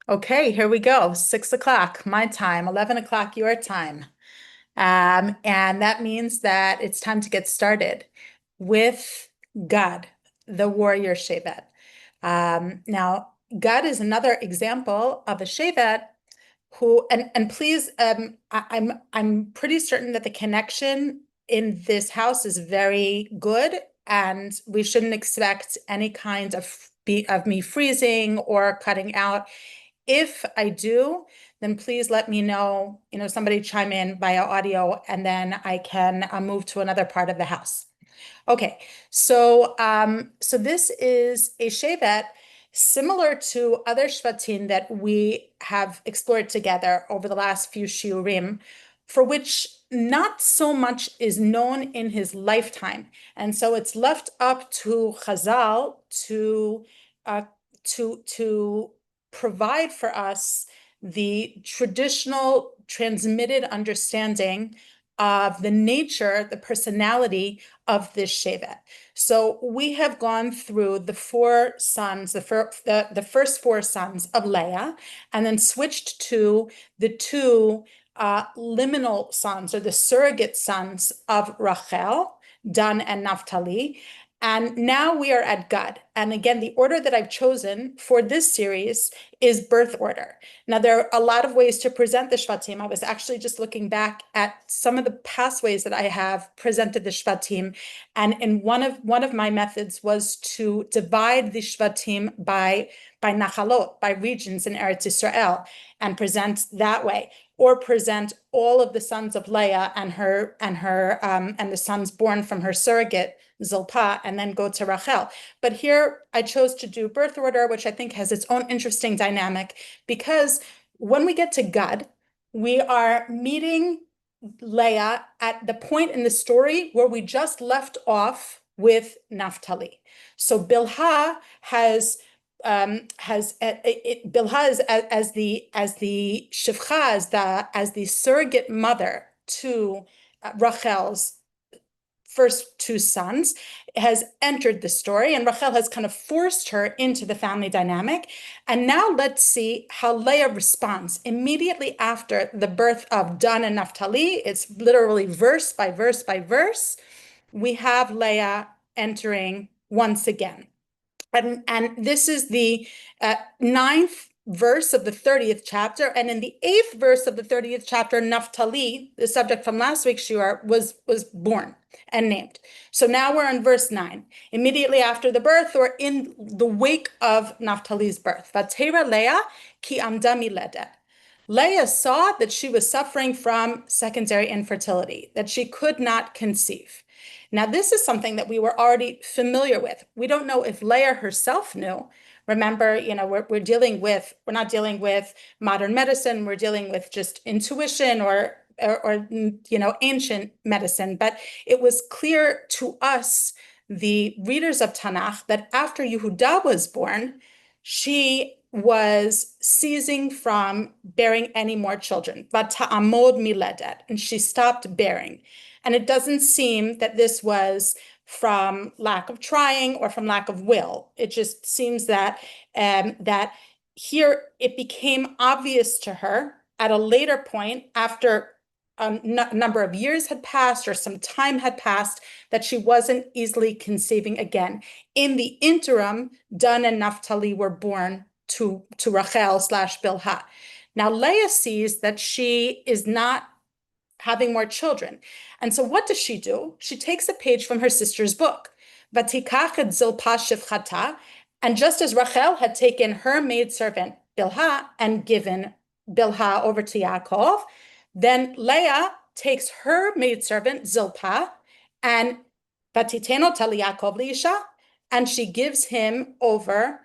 Okay, here we go. 6 o'clock, my time, 11 o'clock, your time. And that means that it's time to get started with God, the warrior Shevet. Now, God is another example of a Shevet who, and please, I'm pretty certain that the connection in this house is very good, and we shouldn't expect any kind of me freezing or cutting out. If I do, then please let me know, somebody chime in via audio, and then I can move to another part of the house. Okay, so this is a shevet similar to other shvatim that we have explored together over the last few shiurim, for which not so much is known in his lifetime, and so it's left up to Chazal uh, to provide for us the traditional transmitted understanding of the nature, the personality of this Shevet. So we have gone through the four sons, the first four sons of Leah, and then switched to the two liminal sons, or the surrogate sons of Rachel, Dan and Naphtali. And now we are at Gad. And again, the order that I've chosen for this series is birth order. Now, there are a lot of ways to present the Shvatim. I was actually just looking back at some of the past ways that I have presented the Shvatim. And in one of my methods was to divide the Shvatim by nachalot, by regions in Eretz Yisrael, and present that way, or present all of the sons of Leah and the sons born from her surrogate Zilpah, and then go to Rachel. But here I chose to do birth order, which I think has its own interesting dynamic, because when we get to Gad, we are meeting Leah at the point in the story where we just left off with Naphtali. So Bilhah Bilhah is as the shivcha, as the surrogate mother to Rachel's first two sons, has entered the story, and Rachel has kind of forced her into the family dynamic. And now let's see how Leah responds immediately after the birth of Dan and Naphtali. It's literally verse by verse by verse. We have Leah entering once again. And this is the ninth verse of the 30th chapter. And in the eighth verse of the 30th chapter, Naphtali, the subject from last week's shiur, was born and named. So now we're on verse 9, immediately after the birth, or in the wake of Naphtali's birth. Vatera Leah ki amda miledet. Leah saw that she was suffering from secondary infertility, that she could not conceive. Now, this is something that we were already familiar with. We don't know if Leah herself knew. Remember, we're not dealing with modern medicine. We're dealing with just intuition or ancient medicine. But it was clear to us, the readers of Tanakh, that after Yehuda was born, she was ceasing from bearing any more children. Vata'amod miledet, and she stopped bearing. And it doesn't seem that this was from lack of trying or from lack of will. It just seems that that here it became obvious to her at a later point, after a number of years had passed or some time had passed, that she wasn't easily conceiving again. In the interim, Dan and Naphtali were born to Rachel slash Bilhah. Now Leah sees that she is not having more children. And so what does she do? She takes a page from her sister's book. Vatikach et Zilpah shivchata. And just as Rachel had taken her maidservant Bilhah and given Bilhah over to Yaakov, then Leah takes her maidservant Zilpah and Vatiteno tal Yaakov liisha, and she gives her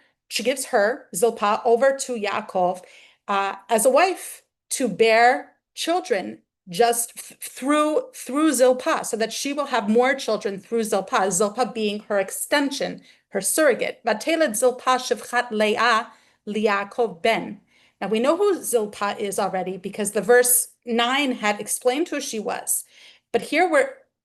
Zilpah over to Yaakov as a wife to bear children just through Zilpah, so that she will have more children through Zilpah, Zilpah being her extension, her surrogate. Vateled Zilpah shivchat Leah liyaakov ben. Now we know who Zilpah is already, because the verse 9 had explained who she was. But here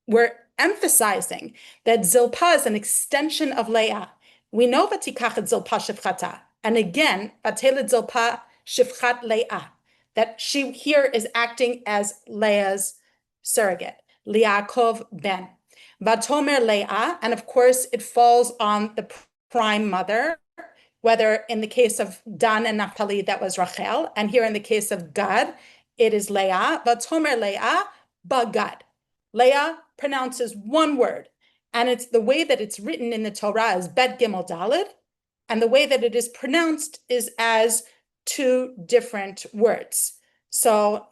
we're emphasizing that Zilpah is an extension of Leah. We know Vatikach Zilpah shivchata. And again, Vateled Zilpah Shifchat Leah, that she here is acting as Leah's surrogate, Liakov ben. Vatomer Leah, and of course it falls on the prime mother, whether in the case of Dan and Naphtali, that was Rachel, and here in the case of Gad, it is Leah. Vatomer Leah, Bagad. Leah pronounces one word, and it's the way that it's written in the Torah is Bet Gimel Daled, and the way that it is pronounced is as two different words. So,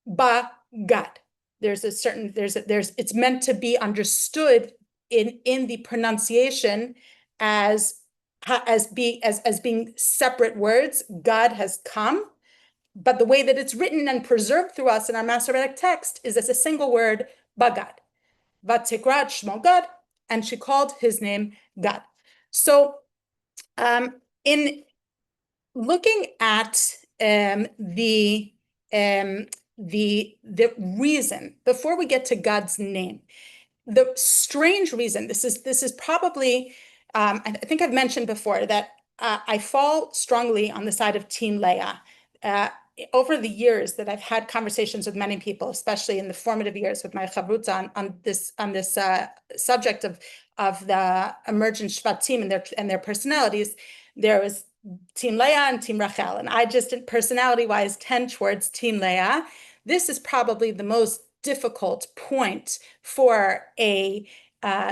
Bagad. There's a certain, it's meant to be understood in the pronunciation as being separate words. God has come, but the way that it's written and preserved through us in our Masoretic text is as a single word, Bagad. Vatikrat Shmo Gad, and she called his name Gad. So in looking at the reason, before we get to God's name, the strange reason, this is probably, I think I've mentioned before that I fall strongly on the side of Team Leah. Over the years that I've had conversations with many people, especially in the formative years with my chavruta on this subject of the emergent shvatim and their personalities, there was Team Leah and Team Rachel, and I just, personality-wise, tend towards Team Leah. This is probably the most difficult point for a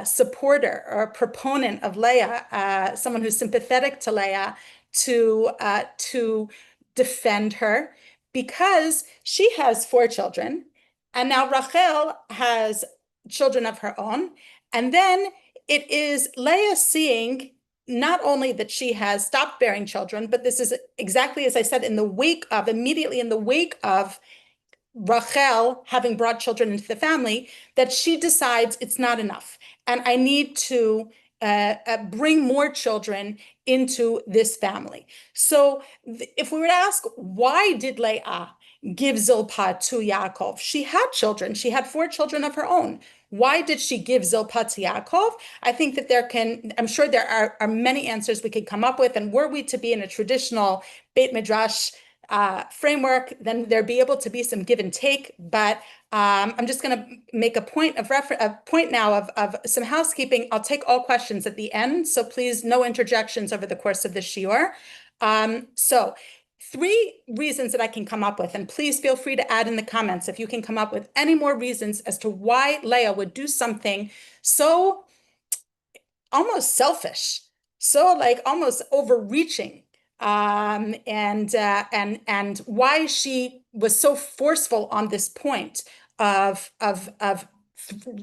supporter or a proponent of Leah, someone who's sympathetic to Leah, to defend her, because she has 4 children, and now Rachel has children of her own, and then it is Leah seeing not only that she has stopped bearing children, but this is exactly as I said, immediately in the wake of Rachel having brought children into the family, that she decides it's not enough, and I need to bring more children into this family. So if we were to ask, why did Leah give Zilpah to Yaakov? She had children. She had 4 children of her own. Why did she give Zilpah to Yaakov? I think that I'm sure there are many answers we could come up with, and were we to be in a traditional Beit Midrash framework, then there'd be able to be some give and take. But I'm just going to make a point now of some housekeeping. I'll take all questions at the end, so please no interjections over the course of the shiur. So 3 reasons that I can come up with, and please feel free to add in the comments if you can come up with any more reasons as to why Leah would do something so almost selfish, so like almost overreaching, and why she was so forceful on this point of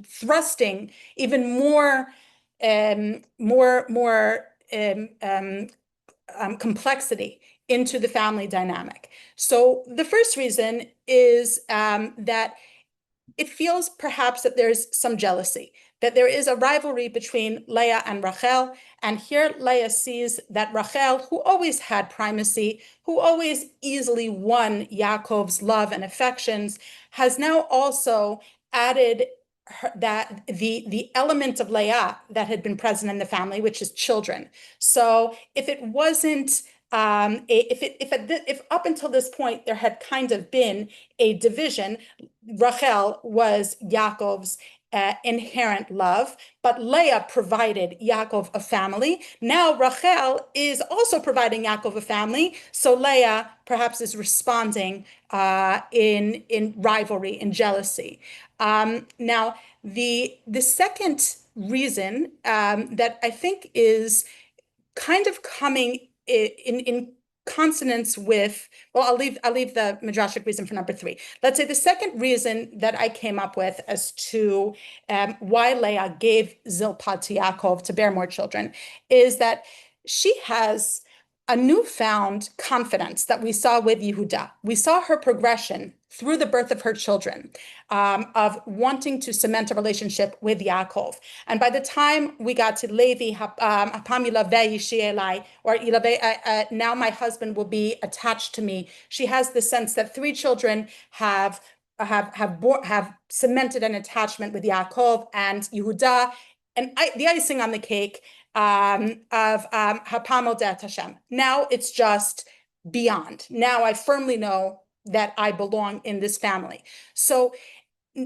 thrusting even more complexity into the family dynamic. So the first reason is that it feels perhaps that there's some jealousy, that there is a rivalry between Leah and Rachel. And here Leah sees that Rachel, who always had primacy, who always easily won Yaakov's love and affections, has now also added the element of Leah that had been present in the family, which is children. So if it wasn't if up until this point there had kind of been a division, Rachel was Yaakov's inherent love, but Leah provided Yaakov a family. Now Rachel is also providing Yaakov a family, so Leah perhaps is responding in rivalry, in jealousy. Now the second reason that I think is kind of coming in consonance with, well, I'll leave the midrashic reason for number 3. Let's say the second reason that I came up with as to why Leah gave Zilpah to Yaakov to bear more children is that she has a newfound confidence that we saw with Yehuda. We saw her progression through the birth of her children, of wanting to cement a relationship with Yaakov. And by the time we got to Levi, or now my husband will be attached to me, she has the sense that 3 children have cemented an attachment with Yaakov and Yehuda, and the icing on the cake of Hapam Odet Hashem. Now it's just beyond. Now I firmly know that I belong in this family. So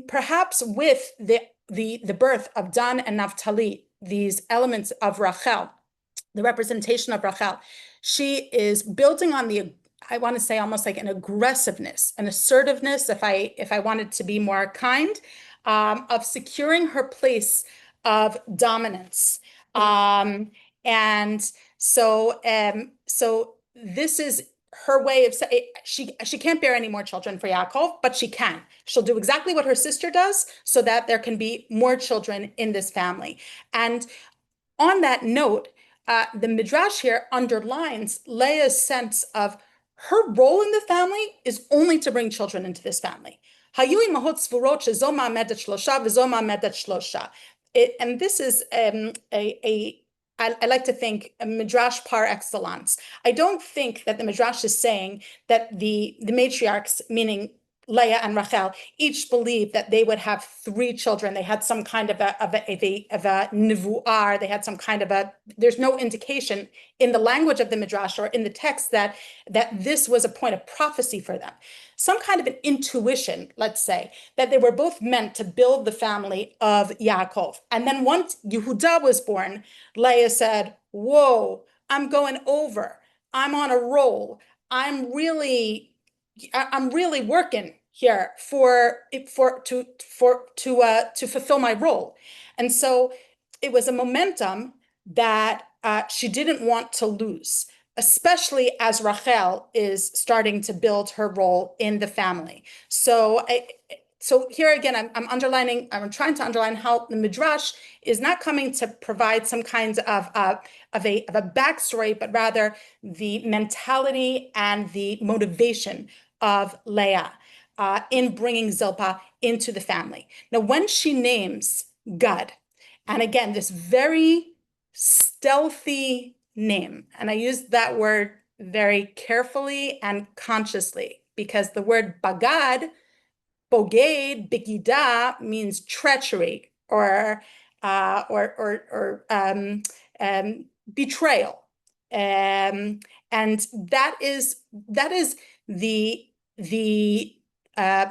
perhaps with the birth of Dan and Naphtali, these elements of Rachel, the representation of Rachel, she is building on the, I want to say almost like an aggressiveness, an assertiveness, if I wanted to be more kind, of securing her place of dominance. And so this is her way of saying she can't bear any more children for Yaakov, but she can. She'll do exactly what her sister does so that there can be more children in this family. And on that note, the Midrash here underlines Leah's sense of her role in the family is only to bring children into this family. And this is I like to think a midrash par excellence. I don't think that the midrash is saying that the matriarchs, meaning Leah and Rachel, each believed that they would have three children. They had some kind of a nevuah. They had some kind of a. There's no indication in the language of the midrash or in the text that this was a point of prophecy for them. Some kind of an intuition, let's say, that they were both meant to build the family of Yaakov. And then once Yehuda was born, Leah said, "Whoa, I'm going over. I'm on a roll. I'm really working here to fulfill my role." And so it was a momentum that she didn't want to lose, especially as Rachel is starting to build her role in the family. So here again, I'm trying to underline how the Midrash is not coming to provide some kinds of a backstory, but rather the mentality and the motivation of Leah in bringing Zilpah into the family. Now, when she names Gad, and again, this very stealthy name, and I use that word very carefully and consciously because the word Bagad, Boged, Bigida means treachery or betrayal, and that is the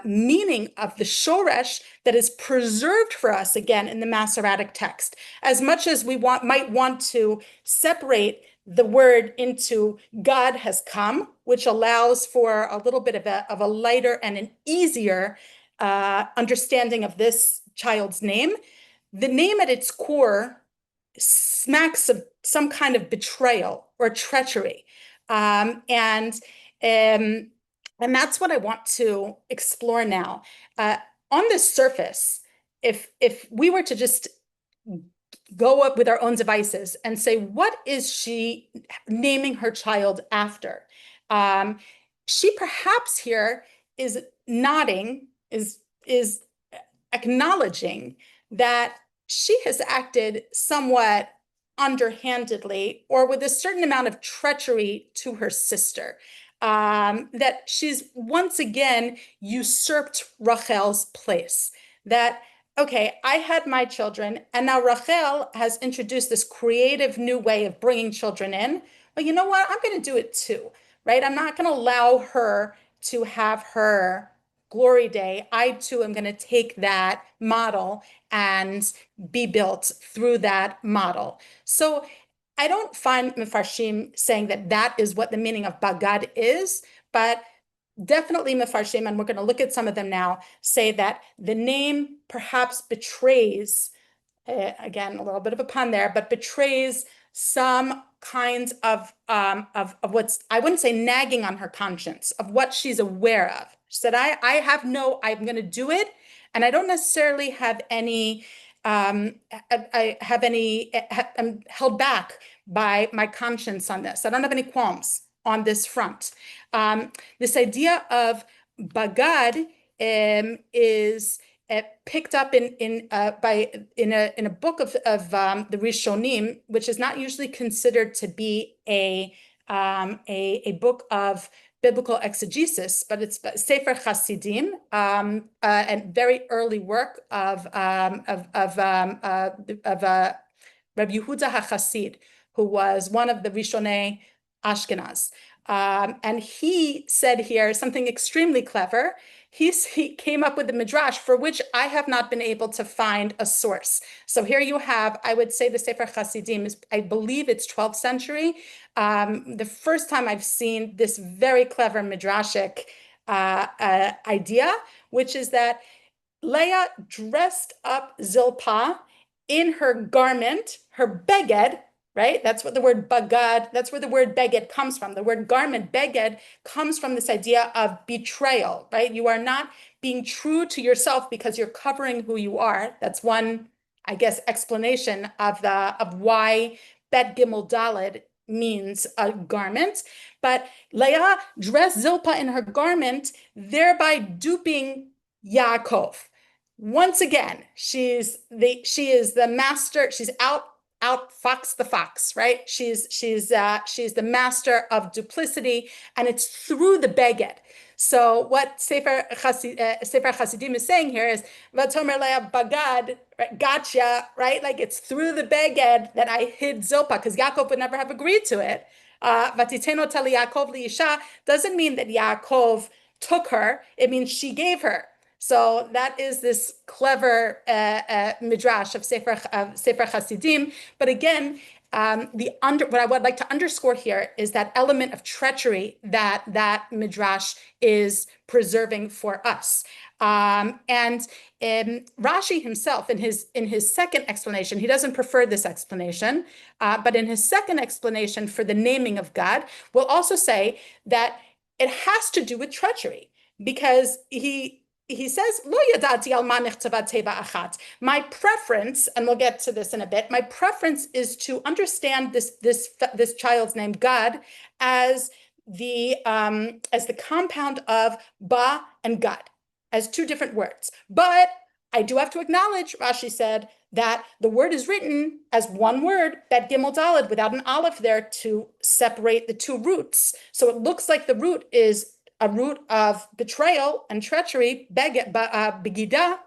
meaning of the shoresh that is preserved for us again in the Masoretic text. As much as we might want to separate the word into God has come, which allows for a little bit of a lighter and an easier understanding of this child's name. The name at its core smacks of some kind of betrayal or treachery. And that's what I want to explore now. On the surface, if we were to just go up with our own devices and say, what is she naming her child after? She perhaps here is nodding, is acknowledging that she has acted somewhat underhandedly or with a certain amount of treachery to her sister. That she's once again usurped Rachel's place. That, okay, I had my children, and now Rachel has introduced this creative new way of bringing children in. Well, you know what? I'm going to do it too, right? I'm not going to allow her to have her glory day. I too am going to take that model and be built through that model. So I don't find Mefarshim saying that that is what the meaning of Bagad is, but definitely Mefarshim, and we're going to look at some of them now, say that the name perhaps betrays, again, a little bit of a pun there, but betrays some kinds of what's, I wouldn't say nagging on her conscience, of what she's aware of. She said, I'm going to do it, and I don't necessarily have any, I'm held back by my conscience on this. I don't have any qualms on this front. This idea of Bagad is picked up in a book of the Rishonim, which is not usually considered to be a book of biblical exegesis, but it's Sefer Hasidim, a very early work of Rabbi Yehuda HaChassid, who was one of the Rishonei Ashkenaz. And he said here something extremely clever. He came up with the midrash for which I have not been able to find a source. So here you have, I would say the Sefer Hasidim is, I believe it's 12th century. The first time I've seen this very clever midrashic idea, which is that Leah dressed up Zilpah in her garment, her beged, right? That's what the word bagad, that's where the word beged comes from. The word garment, beged, comes from this idea of betrayal, right? You are not being true to yourself because you're covering who you are. That's one, I guess, explanation of why Bet Gimel Daled means a garment. But Leah dressed Zilpah in her garment, thereby duping Yaakov. Once again, she is the master. She's out fox the fox, right? She's the master of duplicity, and it's through the beged. So what Sefer Hasidim is saying here is Vatomer Leah Bagad, right? Gotcha, right? Like it's through the beged that I hid Zilpah, because Yaakov would never have agreed to it. Vatiteno tali Yaakov liisha doesn't mean that Yaakov took her. It means she gave her. So that is this clever midrash of Sefer Hasidim. But again, what I would like to underscore here is that element of treachery that midrash is preserving for us. And Rashi himself, in his second explanation, he doesn't prefer this explanation, but in his second explanation for the naming of God, will also say that it has to do with treachery, because he says, Lo yadati al ma nichtavat teva achat. My preference, and we'll get to this in a bit, my preference is to understand this child's name, God, as the compound of ba and God, as two different words. But I do have to acknowledge, Rashi said, that the word is written as one word, Bet Gimel Daled, without an aleph there to separate the two roots. So it looks like the root is a root of betrayal and treachery, begida,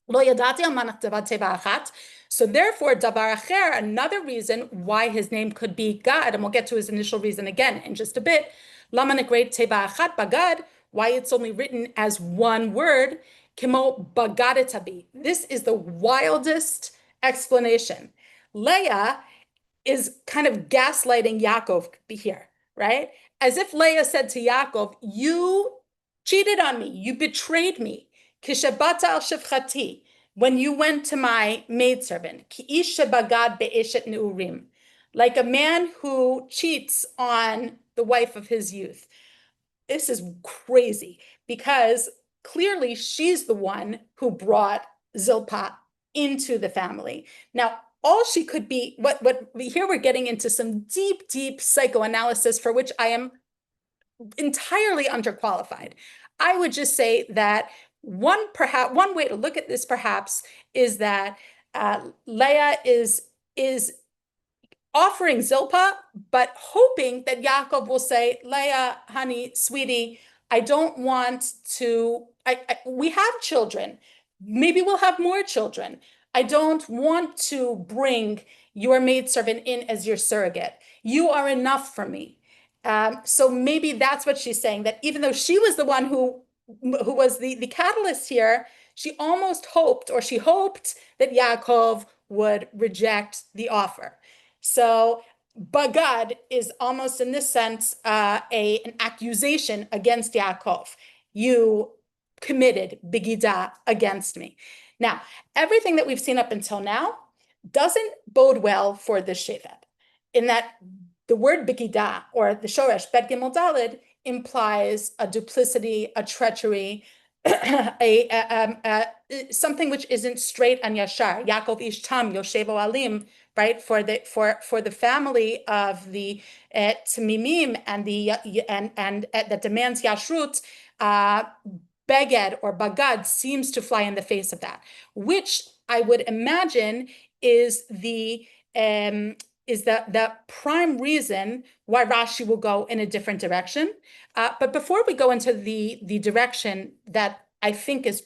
lo yadati al manach teva achat. So therefore, davar acher, another reason why his name could be God, and we'll get to his initial reason again in just a bit, lama nekret teva achat bagad, why it's only written as one word, kimo bagadetabi. This is the wildest explanation. Leah is kind of gaslighting Yaakov here, right? As if Leah said to Yaakov, you cheated on me, you betrayed me. Kishabata al shivchati, when you went to my maidservant, ki ish shebagad be'eshet neurim, like a man who cheats on the wife of his youth. This is crazy, because clearly she's the one who brought Zilpah into the family. Now, all she could be, here we're getting into some deep psychoanalysis for which I am entirely underqualified. I would just say that one way to look at this perhaps is that Leah is offering Zilpah, but hoping that Yaakov will say, Leah, honey, sweetie, I don't want to, we have children. Maybe we'll have more children. I don't want to bring your maidservant in as your surrogate. You are enough for me. So maybe that's what she's saying, that even though she was the one who was the catalyst here, she almost hoped, or she hoped, that Yaakov would reject the offer. So bagad is almost in this sense an accusation against Yaakov. You committed bigida against me. Now, everything that we've seen up until now doesn't bode well for this shevet, in that the word bigida, or the shoresh bet gimel daled, implies a duplicity, a treachery, something which isn't straight and yashar. Yaakov ish tam yoshevo alim, right? For the family of the Tamimim and that demands yashrut, beged or bagad seems to fly in the face of that, which I would imagine is the prime reason why Rashi will go in a different direction. But before we go into the direction that I think is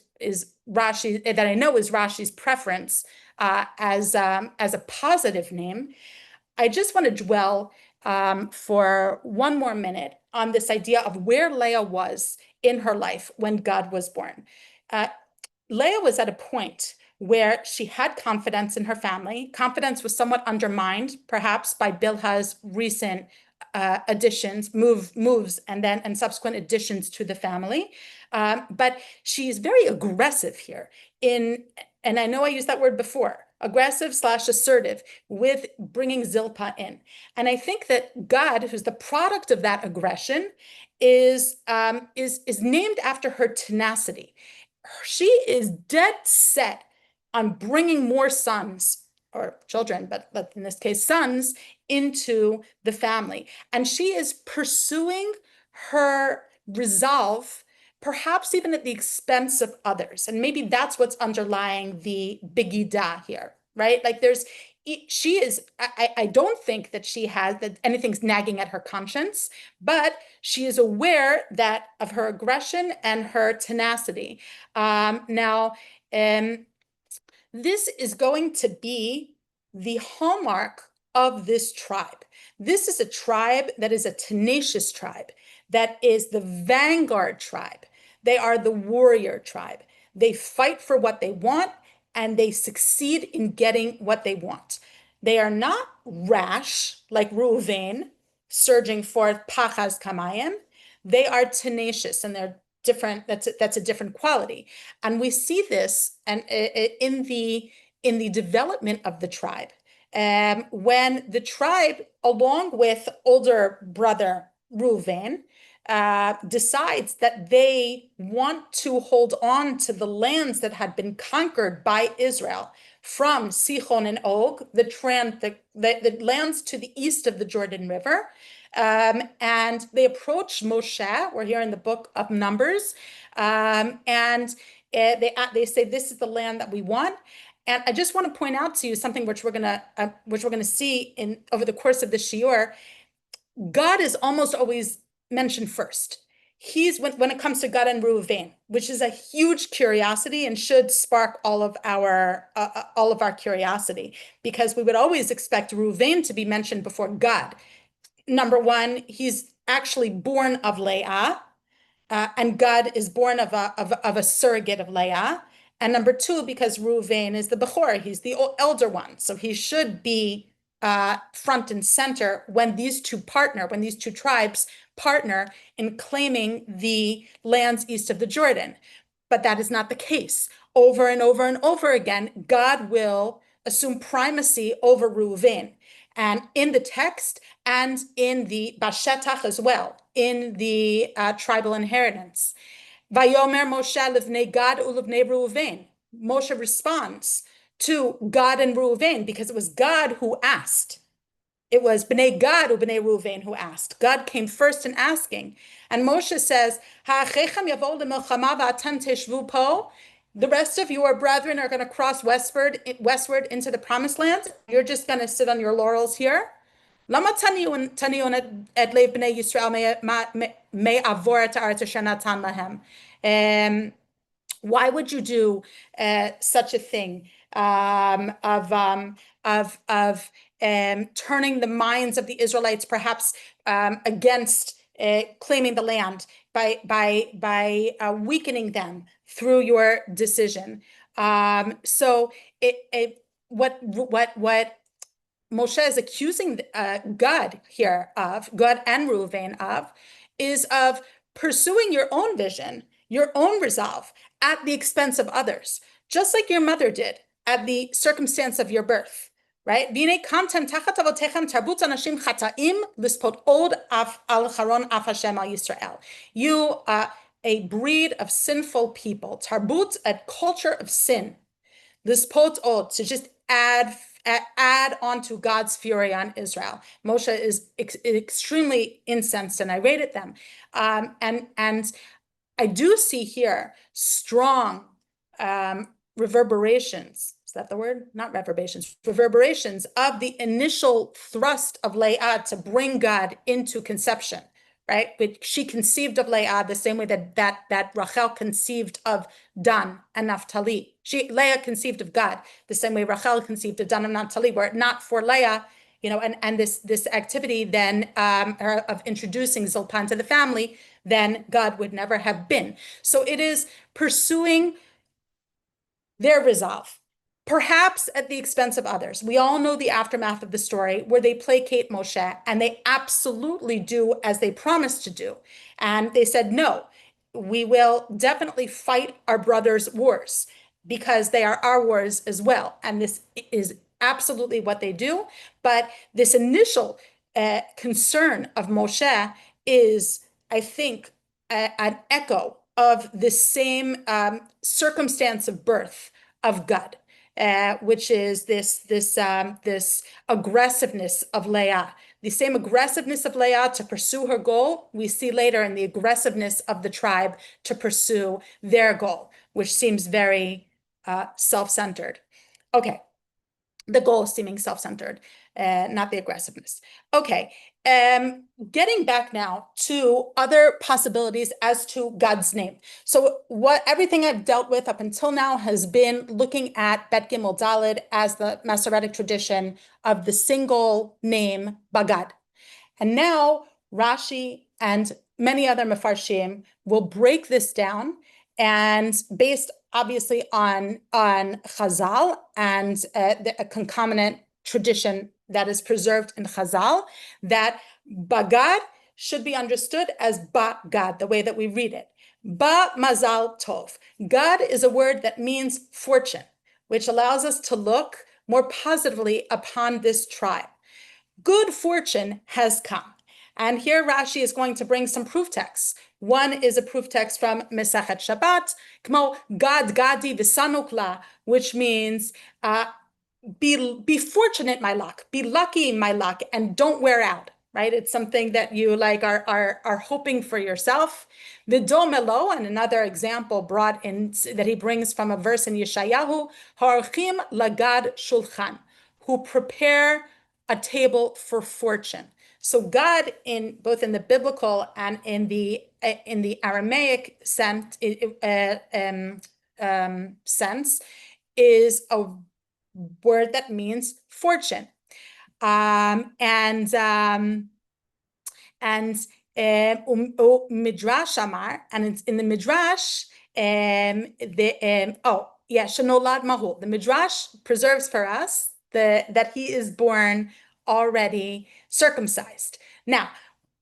Rashi, that I know is Rashi's preference as a positive name, I just want to dwell for one more minute on this idea of where Leah was in her life when God was born. Uh, Leah was at a point where she had confidence in her family. Confidence was somewhat undermined, perhaps, by Bilhah's recent moves, and subsequent additions to the family. But she's very aggressive here and I know I used that word before, aggressive slash assertive with bringing Zilpah in. And I think that God, who's the product of that aggression, is named after her tenacity. She is dead set on bringing more sons or children, but in this case, sons into the family. And she is pursuing her resolve, perhaps even at the expense of others. And maybe that's what's underlying the bigida here, right? Like she is, I don't think that she has, that anything's nagging at her conscience, but she is aware that of her aggression and her tenacity. Now, this is going to be the hallmark of this tribe. This is a tribe that is a tenacious tribe, that is the vanguard tribe. They are the warrior tribe. They fight for what they want and they succeed in getting what they want. They are not rash like Reuven, surging forth pachas kamayim. They are tenacious and they're different. That's a different quality. And we see this in the development of the tribe. When the tribe, along with older brother Reuven, decides that they want to hold on to the lands that had been conquered by Israel from Sichon and Og, the lands to the east of the Jordan River. And they approach Moshe, we're here in the book of Numbers, and they say, this is the land that we want. And I just want to point out to you something which we're gonna see over the course of the shiur. God is almost always mentioned first. When it comes to Gad and Reuven, which is a huge curiosity and should spark all of our curiosity, because we would always expect Reuven to be mentioned before God. Number one, he's actually born of Leah, and God is born of a surrogate of Leah. And number two, because Reuven is the Bechor, he's the elder one, so he should be front and center when these two tribes partner in claiming the lands east of the Jordan. But that is not the case. Over and over and over again, God will assume primacy over Reuven. And in the text and in the Bashetach as well, in the tribal inheritance. Vayomer Moshe livnei Gad ulivnei Reuven. Moshe responds to Gad and Reuven because it was God who asked. It was Bnei Gad or Bnei Reuven who asked. God came first in asking. And Moshe says, the rest of your brethren are going to cross westward into the promised land. You're just going to sit on your laurels here. Lama taniun et lev bnei Yisrael me avor et haaretz asher natan lahem. Why would you do such a thing of turning the minds of the Israelites perhaps against claiming the land by weakening them through your decision? So what Moshe is accusing God here of, God and Reuven of, is of pursuing your own vision, your own resolve at the expense of others, just like your mother did at the circumstance of your birth, right? You, a breed of sinful people, tarbut, a culture of sin, this pot od, to just add on to God's fury on Israel. Moshe is extremely incensed and irate at them. And I do see here strong reverberations. Is that the word? Not reverberations. Reverberations of the initial thrust of Leah to bring God into conception, right? But she conceived of Leah the same way that Rachel conceived of Dan and Naphtali. Leah conceived of God the same way Rachel conceived of Dan and Naphtali. Were it not for Leah, and this activity then of introducing Zilpan to the family, then God would never have been. So it is pursuing their resolve, perhaps at the expense of others. We all know the aftermath of the story where they placate Moshe and they absolutely do as they promised to do. And they said, no, we will definitely fight our brothers' wars because they are our wars as well. And this is absolutely what they do. But this initial concern of Moshe is, I think, an echo of the same circumstance of birth of Gad, which is this aggressiveness of Leah. The same aggressiveness of Leah to pursue her goal, we see later in the aggressiveness of the tribe to pursue their goal, which seems very self-centered. Okay, the goal seeming self-centered, not the aggressiveness. Okay, getting back now to other possibilities as to God's name. So everything I've dealt with up until now has been looking at Bet Gimel Daled as the Masoretic tradition of the single name Bagad. And now Rashi and many other Mefarshim will break this down, and based obviously on Chazal and a concomitant tradition that is preserved in Chazal, that Bagad should be understood as Ba-Gad, the way that we read it. Ba-Mazal Tov. Gad is a word that means fortune, which allows us to look more positively upon this tribe. Good fortune has come. And here Rashi is going to bring some proof texts. One is a proof text from Mesachet Shabbat, Kmo Gad Gadi V'sanukla, which means be fortunate, my luck, be lucky, my luck, and don't wear out. Right? It's something that you like are hoping for yourself. V'domelo, and another example brought in that he brings from a verse in Yeshayahu, Harchim lagad shulchan, who prepare a table for fortune. So God, in both in the biblical and in the Aramaic sense, is a word that means fortune, Midrash Amar, and it's in the Midrash, Shenolad Mahul. The Midrash preserves for us that he is born already circumcised. Now,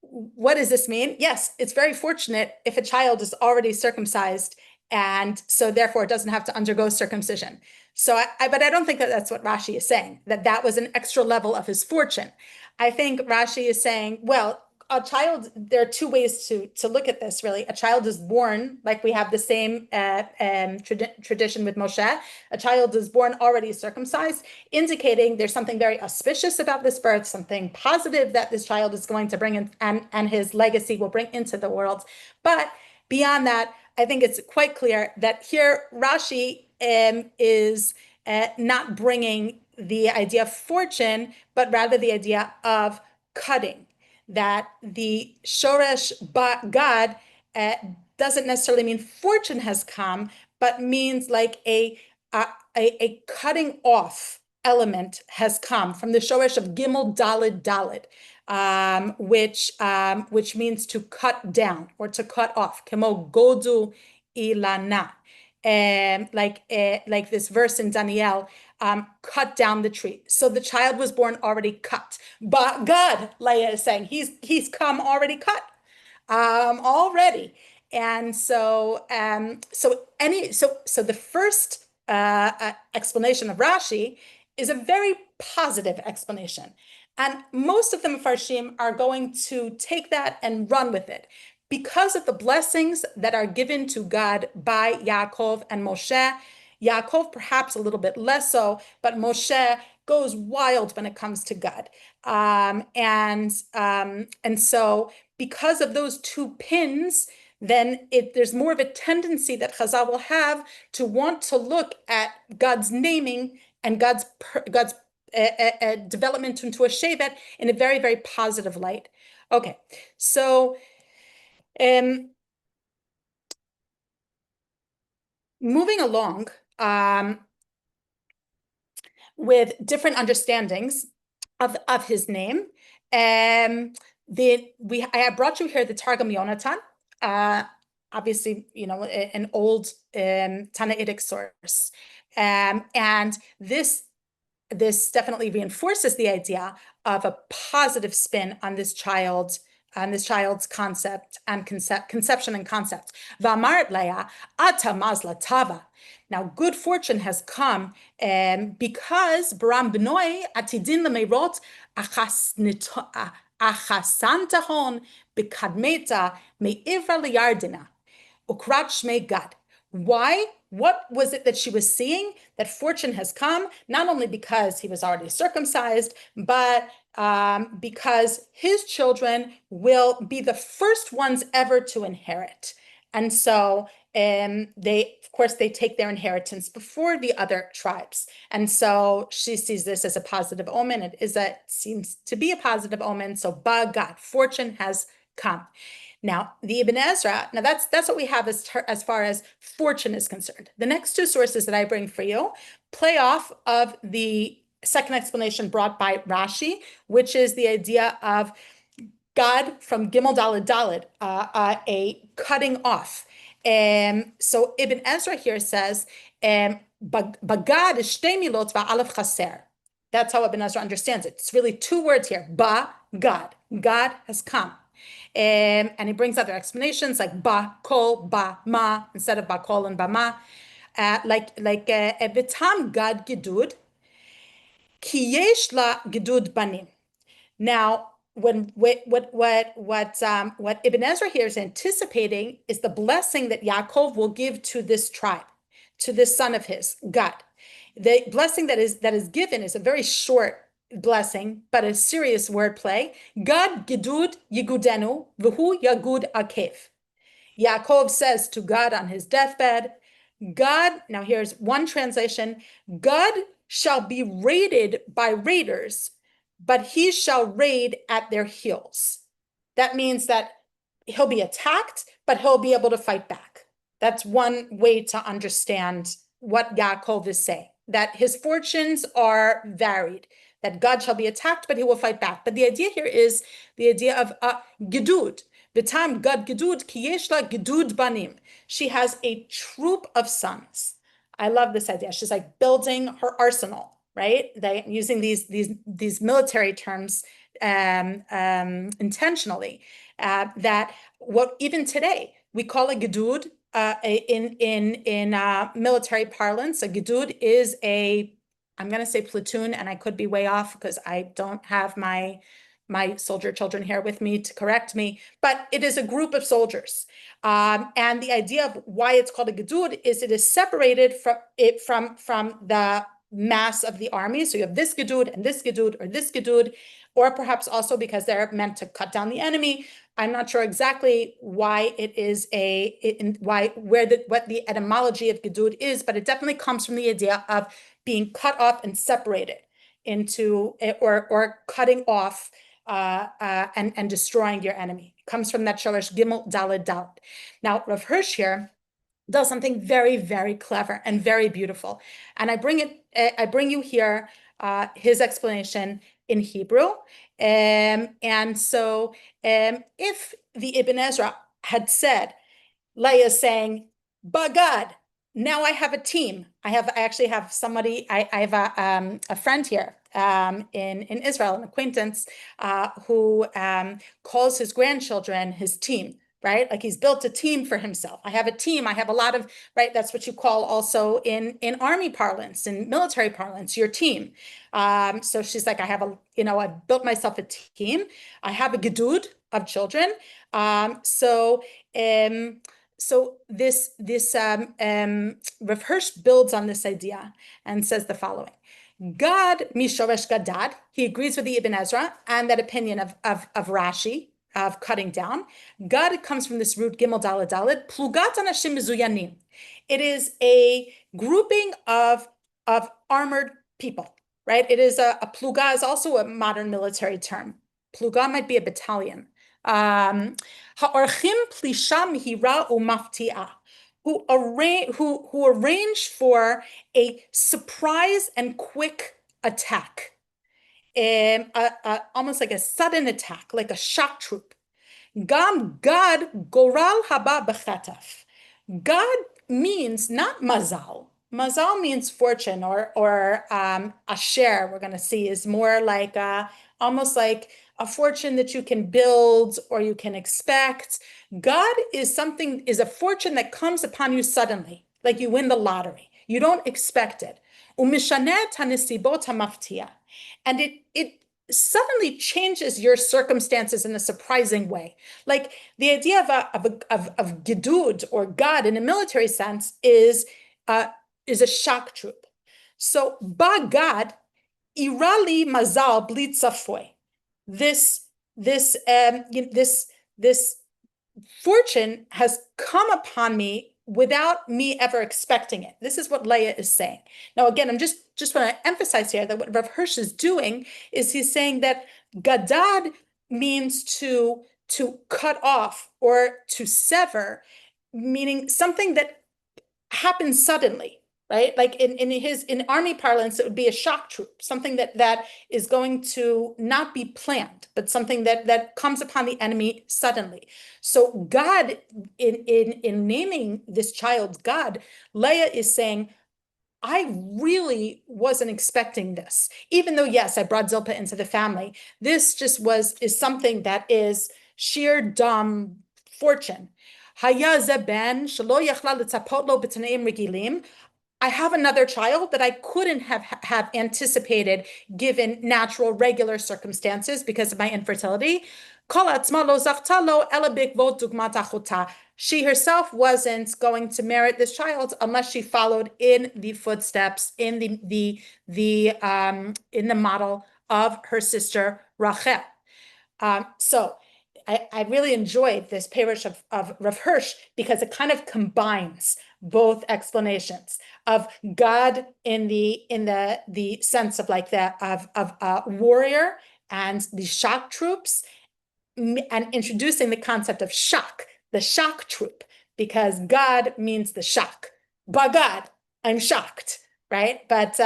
what does this mean? Yes, it's very fortunate if a child is already circumcised, and so therefore it doesn't have to undergo circumcision. But I don't think that that's what Rashi is saying, that was an extra level of his fortune. I think Rashi is saying, well, a child, there are two ways to look at this, really. A child is born, like we have the same tradition with Moshe. A child is born already circumcised, indicating there's something very auspicious about this birth, something positive that this child is going to bring in, and his legacy will bring into the world. But beyond that, I think it's quite clear that here Rashi is not bringing the idea of fortune, but rather the idea of cutting. That the shoresh Bagad doesn't necessarily mean fortune has come, but means like a cutting off element has come from the shoresh of Gimel Daled Daled, which means to cut down or to cut off. Kemo godu ilana. Like this verse in Daniel, cut down the tree. So the child was born already cut. But God, Leah is saying, he's come already cut, already. And so the first explanation of Rashi is a very positive explanation. And most of the Mefarshim are going to take that and run with it. Because of the blessings that are given to God by Yaakov and Moshe, Yaakov perhaps a little bit less so, but Moshe goes wild when it comes to God. And so because of those two pins, then there's more of a tendency that Chazal will have to want to look at God's naming and God's development into a shevet in a very, very positive light. Okay, so moving along with different understandings of his name. I have brought you here the Targum Yonatan, obviously, an old Tannaitic source, and this definitely reinforces the idea of a positive spin on this child's concept and conception and concept. V'amaret leah, ata mazla tava. Now, good fortune has come because Baram B'noi atidin lemeirot achasantahon b'kadmeta me'ivra liyardina ukrat shmei gad. Why? What was it that she was seeing? That fortune has come, not only because he was already circumcised, but because his children will be the first ones ever to inherit. And so of course, they take their inheritance before the other tribes. And so she sees this as a positive omen. It seems to be a positive omen. So, God, fortune has come. Now, the Ibn Ezra, now that's what we have as far as fortune is concerned. The next two sources that I bring for you play off of the second explanation brought by Rashi, which is the idea of God from Gimel Daled Daled, a cutting off. So Ibn Ezra here says, Bagad is shtei milot va'alef chaser. That's how Ibn Ezra understands it. It's really two words here. Ba, God. God has come. And he brings other explanations like ba kol ba ma instead of ba kol and ba ma, like Vitam Gad Gidud ki yesh la Gidud banim. Now, what Ibn Ezra here is anticipating is the blessing that Yaakov will give to this tribe, to this son of his, Gad. The blessing that is given is a very short blessing, but a serious wordplay. Gad gidud yigudenu v'hu yagud akev. Yaakov says to God on his deathbed, God, now here's one translation, God shall be raided by raiders, but he shall raid at their heels. That means that he'll be attacked, but he'll be able to fight back. That's one way to understand what Yaakov is saying, that his fortunes are varied, that God shall be attacked, but he will fight back. But the idea here is the idea of gedud. V'tam gad gedud ki yesh la gedud banim. She has a troop of sons. I love this idea. She's like building her arsenal, right? Using these military terms intentionally. That what even today we call a gedud in military parlance. A gedud is I'm going to say platoon, and I could be way off because I don't have my soldier children here with me to correct me, but it is a group of soldiers. And the idea of why it's called a gedud is it is separated from the mass of the army. So you have this gedud and this gedud or this gedud, or perhaps also because they're meant to cut down the enemy. I'm not sure exactly why it is what the etymology of gedud is, but it definitely comes from the idea of being cut off and separated into or cutting off and destroying your enemy. It comes from that shorish gimel daled daled. Now, Rav Hirsch here does something very, very clever and very beautiful, and I bring you here his explanation in Hebrew. And so, if the Ibn Ezra had said, Leah saying, "Bagad, now I have a team. I actually have somebody. I have a friend here in Israel, an acquaintance who calls his grandchildren his team." Right? Like he's built a team for himself. I have a team. I have a lot of, right? That's what you call also in army parlance, in military parlance, your team. So she's like, I built myself a team. I have a gedud of children. So this Rav Hirsch builds on this idea and says the following. God mishoresh gadad, he agrees with the Ibn Ezra and that opinion of Rashi, of cutting down. God comes from this root gimel daled daled, plugat anashim mezuyanim. It is a grouping of armored people, right? It is a pluga is also a modern military term. Pluga might be a battalion. Ha'orchim plisha mihira umafti'ah, who arrange for a surprise and quick attack. almost like a sudden attack, like a shock troop. Gam God goral haba bechetaf. God means not mazal. Mazal means fortune or asher. We're going to see is more like almost like a fortune that you can build or you can expect. God is a fortune that comes upon you suddenly, like you win the lottery. You don't expect it. Umishanet hanisibot hamaftia, and it suddenly changes your circumstances in a surprising way. Like the idea of gidud or God in a military sense is a shock troop. So ba God irali mazal blitzafoy. This this this this fortune has come upon me without me ever expecting it. This is what Leah is saying. Now, again, I'm just want to emphasize here that what Rav Hirsch is doing is he's saying that gadad means to cut off or to sever, meaning something that happens suddenly, right? Like in army parlance, it would be a shock troop, something that is going to not be planned, but something that comes upon the enemy suddenly. So God, in naming this child God, Leah is saying, I really wasn't expecting this. Even though, yes, I brought Zilpah into the family, this just is something that is sheer dumb fortune. Haya zeben shelo yachla litzapot lo b'taneim regilim. I have another child that I couldn't have anticipated given natural, regular circumstances because of my infertility. She herself wasn't going to merit this child unless she followed in the footsteps in the model of her sister Rachel. So I really enjoyed this parush of Rav Hirsch because it kind of combines both explanations of God in the sense of like that of a warrior and the shock troops, and introducing the concept of shock, the shock troop, because God means the shock. By God, I'm shocked, right? But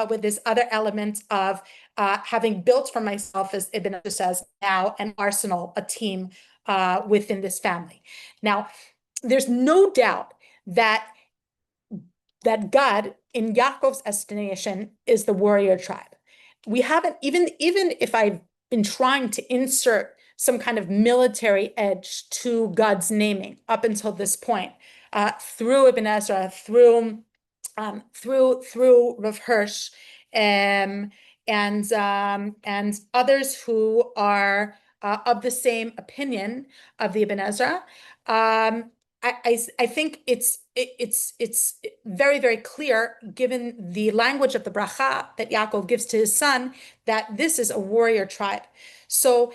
with this other element of having built for myself, as Ibn Ezra says, now an arsenal, a team within this family. Now, there's no doubt that God, in Yaakov's estimation, is the warrior tribe. We haven't, even if I've been trying to insert some kind of military edge to God's naming up until this point, through Ibn Ezra, through Rav Hirsch, and others who are of the same opinion of the Ibn Ezra. I think it's very, very clear, given the language of the bracha that Yaakov gives to his son, that this is a warrior tribe. So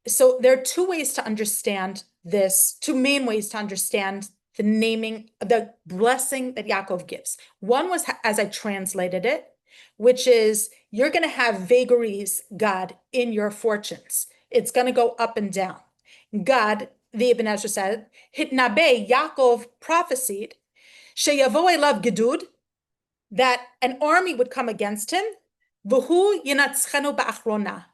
so there are two ways to understand this, two main ways to understand the naming, the blessing that Yaakov gives. One was as I translated it, which is you're going to have vagaries, God, in your fortunes. It's going to go up and down. God, the Ibn Ezra said, Hitnabe, Yaakov prophesied, Sheyavo elav gedud, that an army would come against him, V'hu yinatzchenu ba'achrona,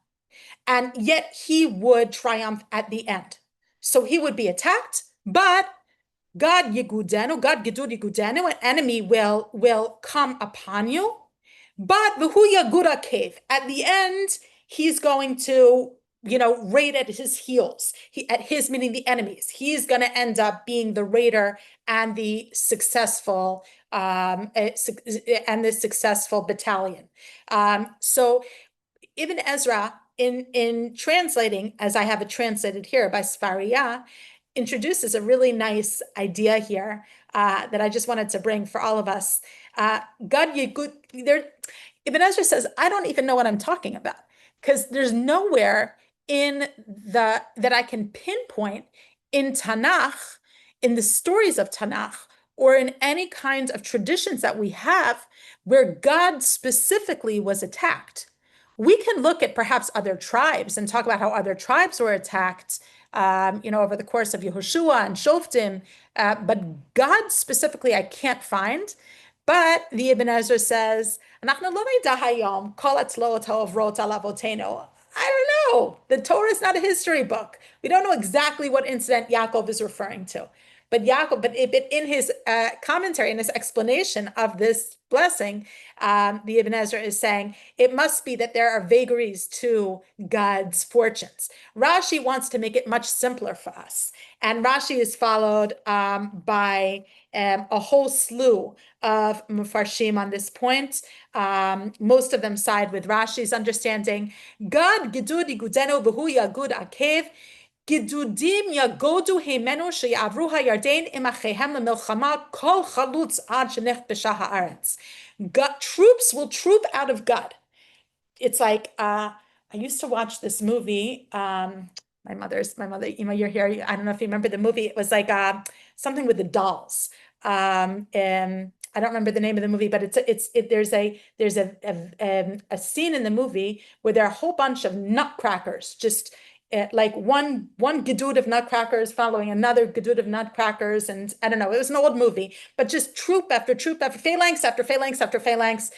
and yet he would triumph at the end. So he would be attacked, but God yigudenu, God gedud yigudenu, an enemy will come upon you, but v'hu yagura cave. At the end, he's going to, raid at his heels. At his meaning the enemies. He's going to end up being the raider and the successful battalion. So Ibn Ezra, in translating, as I have it translated here by Sfaria, introduces a really nice idea here that I just wanted to bring for all of us. God, Ibn Ezra says, I don't even know what I'm talking about, because there's nowhere that I can pinpoint in Tanakh, in the stories of Tanakh, or in any kinds of traditions that we have where God specifically was attacked. We can look at perhaps other tribes and talk about how other tribes were attacked, over the course of Yehoshua and Shoftim, but God specifically, I can't find. But the Ibn Ezra says, "Anachnu lo nidah hayom kol atzlot ha'ovrot al avotenu." I don't know. The Torah is not a history book. We don't know exactly what incident Yaakov is referring to. But Yaakov, but in his commentary, in his explanation of this blessing, the Ibn Ezra is saying it must be that there are vagaries to God's fortunes. Rashi wants to make it much simpler for us, and Rashi is followed by a whole slew of Mufarshim on this point. Most of them side with Rashi's understanding. God gidud igudenu v'hu yagud akev. Gidudim yagodu heimenu sheyavru hayarden im achehem lemilchama kol chalutz ad shenech b'shah haaretz. Troops will troop out of God. It's like I used to watch this movie. My mother, you're here. I don't know if you remember the movie. It was like something with the dolls. And I don't remember the name of the movie, but there's a scene in the movie where there are a whole bunch of nutcrackers, just like one gedud of nutcrackers following another gedud of nutcrackers, and I don't know. It was an old movie, but just troop after troop after phalanx after phalanx after phalanx.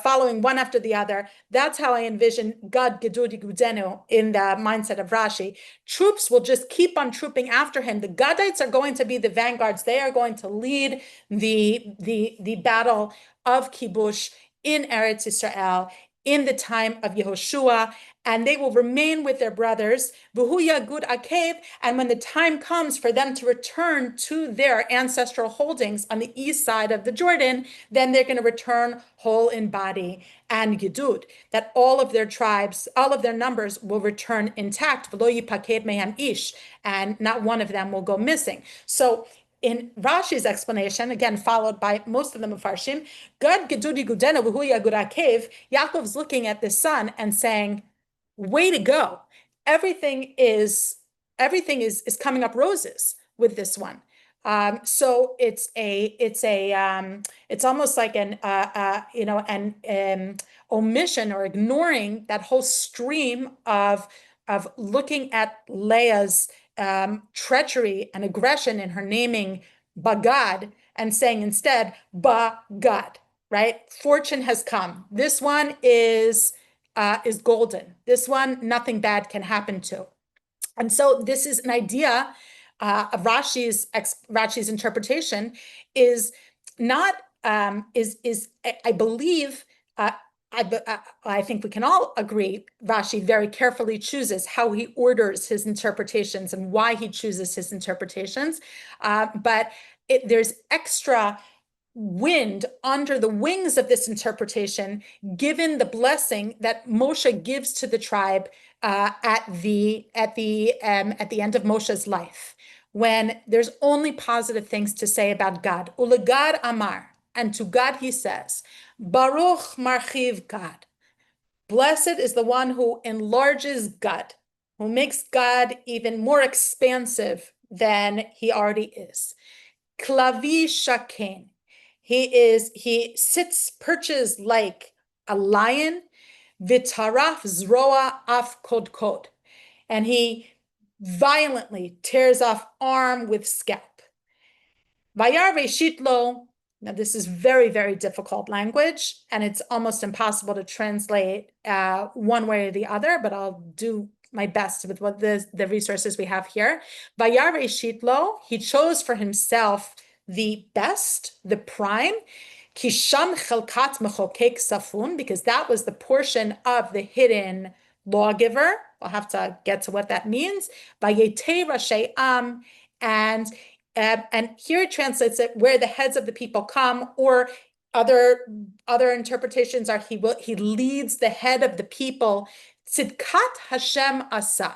Following one after the other. That's how I envision God Gedudi Gudenu in the mindset of Rashi. Troops will just keep on trooping after him. The Gadites are going to be the vanguards. They are going to lead the battle of Kibush in Eretz Yisrael in the time of Yehoshua, and they will remain with their brothers, V'hu Yagud Akev, and when the time comes for them to return to their ancestral holdings on the east side of the Jordan, then they're going to return whole in body and Yedud, that all of their tribes, all of their numbers will return intact, V'lo yipaked mehem ish, and not one of them will go missing. So in Rashi's explanation, again followed by most of the Mefarshim, God Gedudi Gudenu V'hu Yagud Akev, Yaakov's looking at the son and saying, way to go. Everything is coming up roses with this one. So it's almost like an omission or ignoring that whole stream of looking at Leah's treachery and aggression in her naming Bagad and saying instead Bagad, right? Fortune has come. This one is golden. This one, nothing bad can happen to. And so this is an idea of Rashi's interpretation is not I believe I think we can all agree Rashi very carefully chooses how he orders his interpretations and why he chooses his interpretations, but there's extra wind under the wings of this interpretation, given the blessing that Moshe gives to the tribe at the end of Moshe's life, when there's only positive things to say about God. Ulegad Amar, and to God he says, Baruch Marchiv God. Blessed is the one who enlarges God, who makes God even more expansive than he already is. Klavi Shaken. He perches like a lion, vitaraf zroa af kod, and he violently tears off arm with scalp. Vayar veshitlo. Now this is very, very difficult language, and it's almost impossible to translate one way or the other, but I'll do my best with what the resources we have here. Vayar veshitlo. He chose for himself the best, the prime, Kisham Chelkat Mechokek Safun, because that was the portion of the hidden lawgiver. I'll have to get to what that means. Vayete Rashi Am, and here it translates it where the heads of the people come, or other interpretations are he leads the head of the people. Tzidkat Hashem Asa.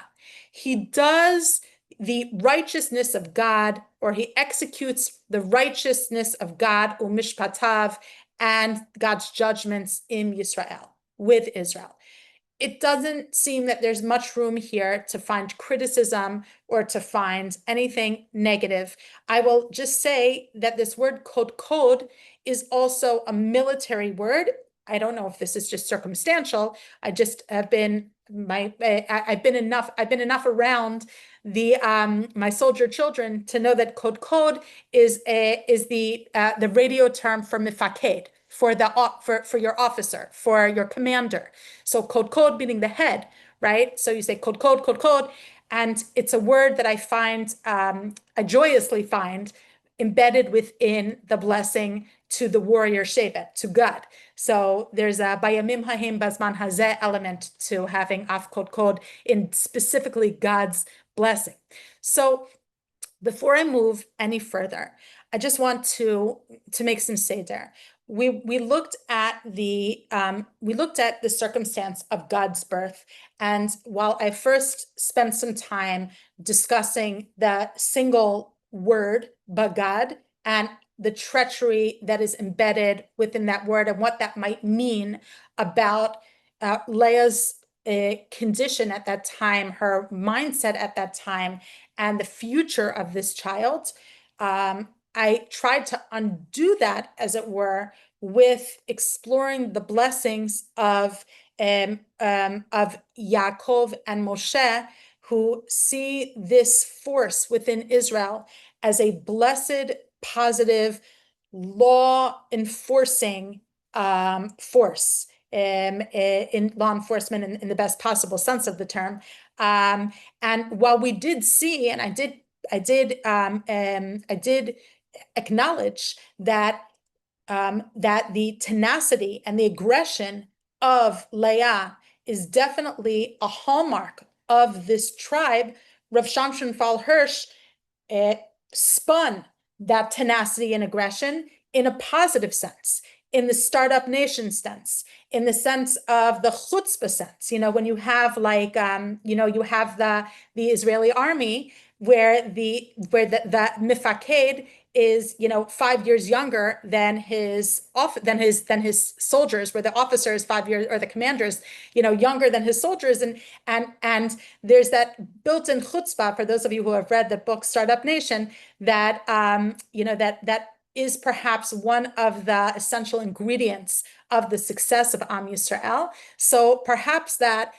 He does the righteousness of God, or he executes the righteousness of God, umishpatav, and God's judgments in Yisrael, with Israel. It doesn't seem that there's much room here to find criticism or to find anything negative. I will just say that this word kod is also a military word. I don't know if this is just circumstantial. I just have been I've been enough around the my soldier children to know that code is the radio term for mifaked, for for your officer, for your commander. So code meaning the head, right? So you say code, and it's a word that I find I joyously find embedded within the blessing to the warrior Shevet, to God. So there's a bayamim hahim bazman hazeh element to having af kod in specifically God's blessing. So before I move any further, I just want to make some seder. We looked at the circumstance of God's birth, and while I first spent some time discussing the single word bagad and the treachery that is embedded within that word and what that might mean about Leah's condition at that time, her mindset at that time, and the future of this child, I tried to undo that, as it were, with exploring the blessings of Yaakov and Moshe, who see this force within Israel as a blessed, positive, law enforcing force in law enforcement in the best possible sense of the term. And while we did see, and I did acknowledge that that the tenacity and the aggression of Leah is definitely a hallmark of this tribe, Rav Shamshon Fal Hirsch spun that tenacity and aggression in a positive sense, in the startup nation sense, in the sense of the chutzpah sense. When you have you have the Israeli army where the mifaked is 5 years younger than his soldiers, where the officer is 5 years, or the commanders younger than his soldiers, and there's that built-in chutzpah, for those of you who have read the book Startup Nation, that that is perhaps one of the essential ingredients of the success of Am Yisrael. So perhaps that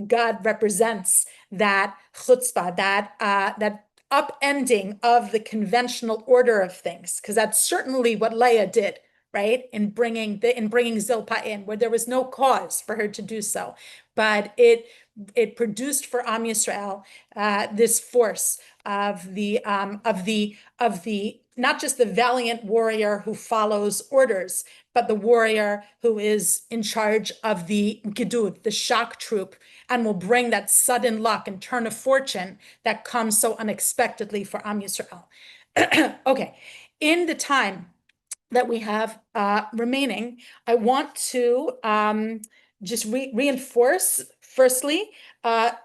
God represents that chutzpah, that upending of the conventional order of things, because that's certainly what Leah did, right? In bringing Zilpah in, where there was no cause for her to do so, but it produced for Am Yisrael this force of the not just the valiant warrior who follows orders, but the warrior who is in charge of the gedud, the shock troop, and will bring that sudden luck and turn of fortune that comes so unexpectedly for Am Yisrael. Okay, in the time that we have remaining, I want to just reinforce, firstly,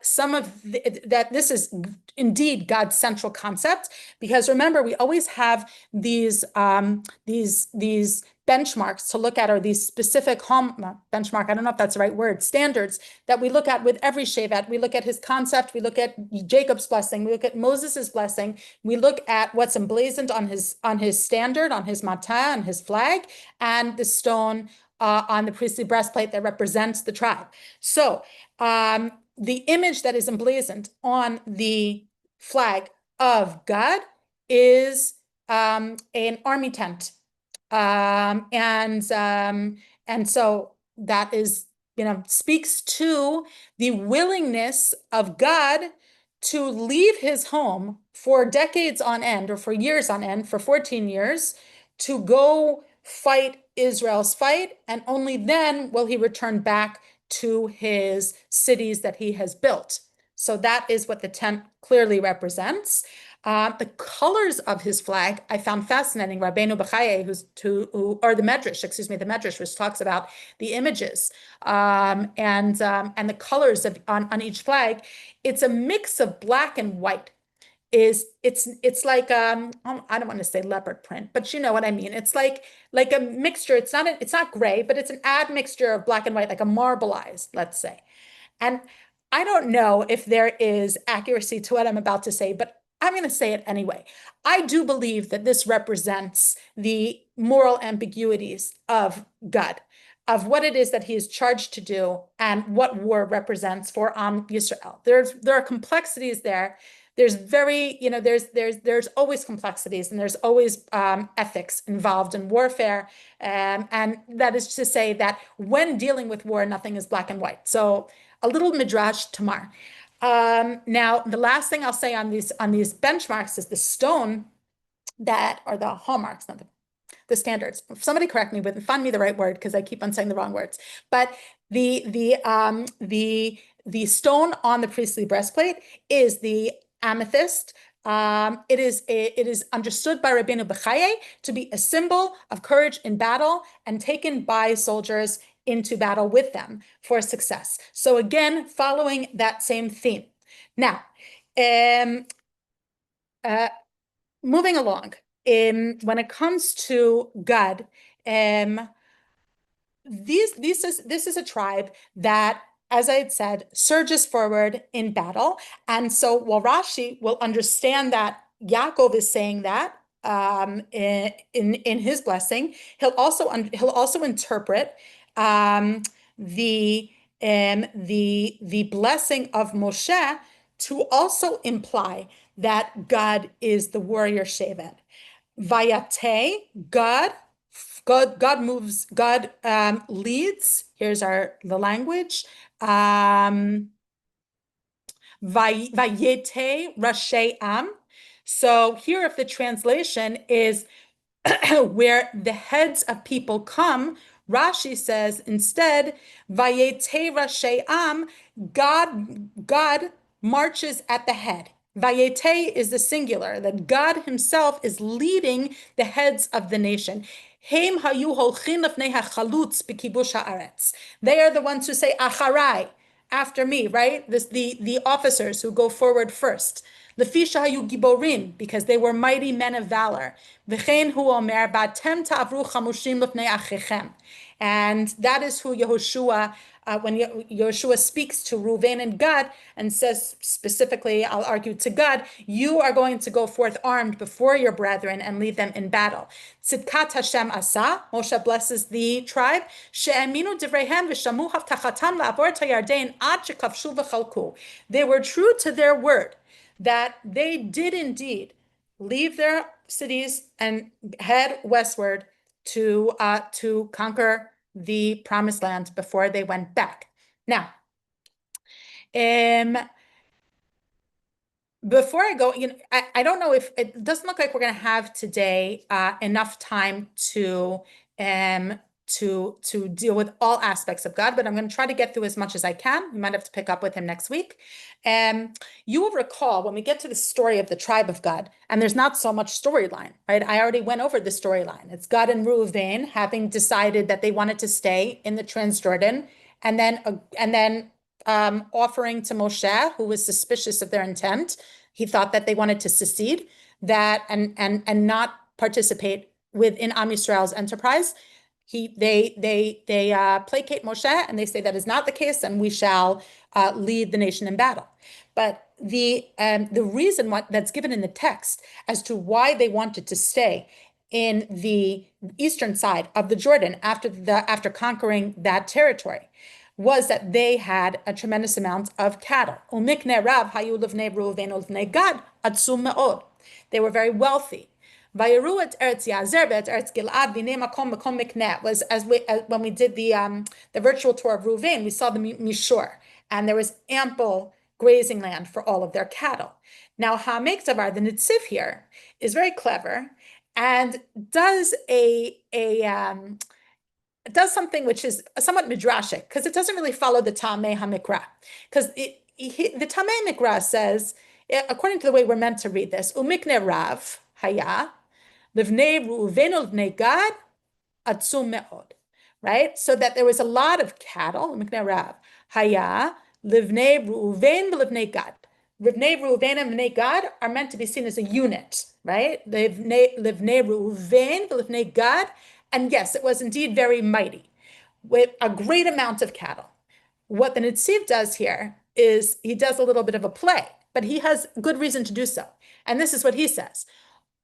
some of that this is indeed God's central concept, because remember, we always have these benchmarks to look at, or these specific benchmark, I don't know if that's the right word, standards that we look at with every Shevet. We look at his concept, we look at Jacob's blessing, we look at Moses's blessing, we look at what's emblazoned on his standard, on his matah, on his flag, and the stone on the priestly breastplate that represents the tribe. So the image that is emblazoned on the flag of God is an army tent. And so that is, speaks to the willingness of God to leave his home for decades on end, or for years on end, for 14 years, to go fight Israel's fight, and only then will he return back to his cities that he has built. So that is what the tent clearly represents. The colors of his flag I found fascinating. Rabbeinu Bechaye, or the Medrash, which talks about the images and the colors on each flag. It's a mix of black and white. It's like I don't want to say leopard print, but you know what I mean. It's like a mixture. It's not gray, but it's an admixture of black and white, like a marbleized, let's say. And I don't know if there is accuracy to what I'm about to say, but I'm going to say it anyway. I do believe that this represents the moral ambiguities of God. of what it is that he is charged to do and what war represents for Yisrael. There are complexities there. There's there's always complexities, and there's always ethics involved in warfare. And that is to say that when dealing with war, nothing is black and white. So a little midrash Tamar. Now, the last thing I'll say on these benchmarks is the stone that are the hallmarks, not the standards. Somebody correct me, but find me the right word because I keep on saying the wrong words. But the stone on the priestly breastplate is the amethyst. It is understood by Rabbeinu Bechaye to be a symbol of courage in battle and taken by soldiers into battle with them for success. So again, following that same theme. Now, moving along, when it comes to Gad, this is a tribe that, as I had said, surges forward in battle. And so while Rashi will understand that Yaakov is saying that in his blessing, he'll also interpret the blessing of Moshe to also imply that God is the warrior Shevet. Vayate, God moves, God leads. Here's the language. Vayete Rashi Am. So here, if the translation is where the heads of people come, Rashi says instead, Vayete Rashi Am, God marches at the head. Vayete is the singular, that God himself is leading the heads of the nation. They are the ones who say, Acharai, after me, right? The officers who go forward first. Lefisha hayu giborim, because they were mighty men of valor. V'chein hu omer, batem ta'avru chamushim lefnei achechem. And that is who Yehoshua, when Yehoshua speaks to Reuven and Gad and says specifically, I'll argue to Gad, you are going to go forth armed before your brethren and lead them in battle. Tzidkat Hashem asa, Moshe blesses the tribe, she'eminu divreihem v'shamu havtachatam la'avor ta'yarden ad shekavshu v'chalku. They were true to their word, that they did indeed leave their cities and head westward to conquer the promised land before they went back. Now, before I go, I don't know if it doesn't look like we're going to have today enough time to deal with all aspects of God, but I'm going to try to get through as much as I can. We might have to pick up with him next week. You will recall when we get to the story of the tribe of Gad, and there's not so much storyline, right? I already went over the storyline. It's Gad and Reuven having decided that they wanted to stay in the Transjordan, and then offering to Moshe, who was suspicious of their intent. He thought that they wanted to secede, that and not participate within Am Yisrael's enterprise. They placate Moshe and they say that is not the case, and we shall lead the nation in battle. But the reason that's given in the text as to why they wanted to stay in the eastern side of the Jordan after conquering that territory was that they had a tremendous amount of cattle. They were very wealthy. Was as when we did the virtual tour of Reuven, we saw the Mishor, and there was ample grazing land for all of their cattle. Now, Ha'amek Davar, the Nitziv here, is very clever and does does something which is somewhat midrashic, because it doesn't really follow the Tamei HaMikra. Because the Tamei HaMikra says, according to the way we're meant to read this, Umikne Rav Haya, Livnei Reuven Livnei Gad, Atzum Me'od. Right? So that there was a lot of cattle, Umikne Rav Haya, Livnei Reuven Livnei Gad. Livnei Reuven and Livnei Gad are meant to be seen as a unit, right? Livnei Reuven Livnei Gad. And yes, it was indeed very mighty, with a great amount of cattle. What the Nitziv does here is he does a little bit of a play, but he has good reason to do so. And this is what he says.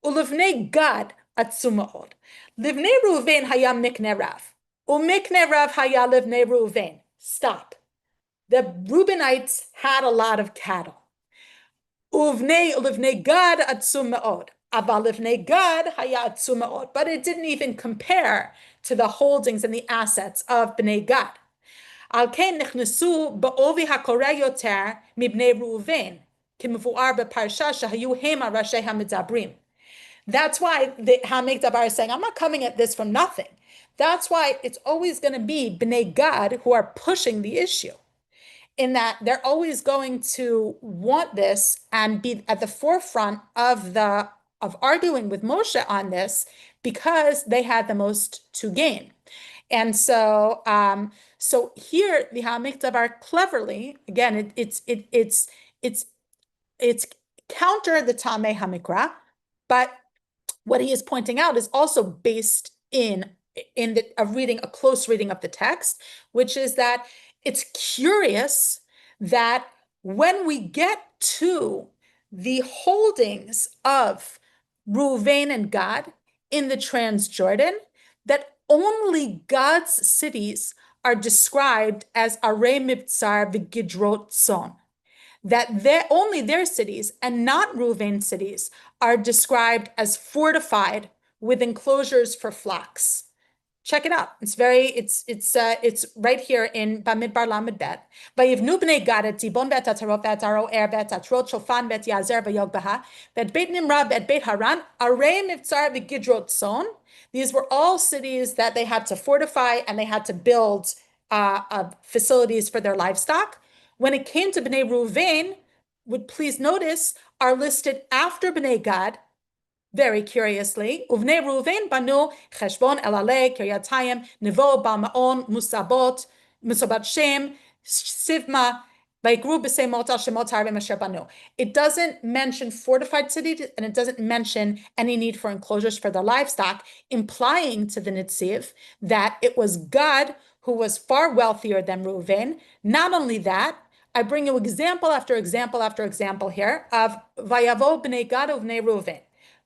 Ulivnei Gad atzum ma'od. Livnei Reuven hayam mikne rav. Umikne Rav haya livnei Reuven. Stop. The Reubenites had a lot of cattle. Uvnei livnei Gad atzum me'od. Aval livnei Gad haya atzum me'od. But it didn't even compare to the holdings and the assets of Bnei Gad. Al ken nichnesu ba'ovi hakoreh yoter mibnei Reuven. Kimvuar beparsha shahayu hema rashei hamidabrim. That's why the Hamik Dabar is saying, I'm not coming at this from nothing. That's why it's always going to be Bnei Gad who are pushing the issue, in that they're always going to want this and be at the forefront of arguing with Moshe on this because they had the most to gain. And so so here the Hamik Dabar cleverly, again, it's counter the Tameh Hamikra, but what he is pointing out is also based in a close reading of the text, which is that it's curious that when we get to the holdings of Reuven and Gad in the Transjordan, that only Gad's cities are described as Arei Mibzar v'Gidrot Tzon, that only their cities and not Reuven's cities are described as fortified with enclosures for flocks. Check it out. It's right here in Bamidbar Lamed Bet. Vayivnu bnei Gad et Zibon bet Atarot bet Aroer bet Atrot Shofan bet Yazer v'Yogbaha bet Beit Nimra bet Beit Haran Arei Mivtzar v'Gidrot Tzon. These were all cities that they had to fortify and they had to build facilities for their livestock. When it came to Bnei Reuven, would please notice, are listed after Bnei Gad, very curiously. Uvnei Reuven banu Cheshbon Elaleh Kiryatayim Nevo Bamaon Musabot Musabat Shem Sivma. It doesn't mention fortified cities and it doesn't mention any need for enclosures for their livestock, implying to the Nitziv that it was Gad who was far wealthier than Reuven. Not only that, I bring you example after example after example here of Vayavo bnei Gad uvnei Reuven,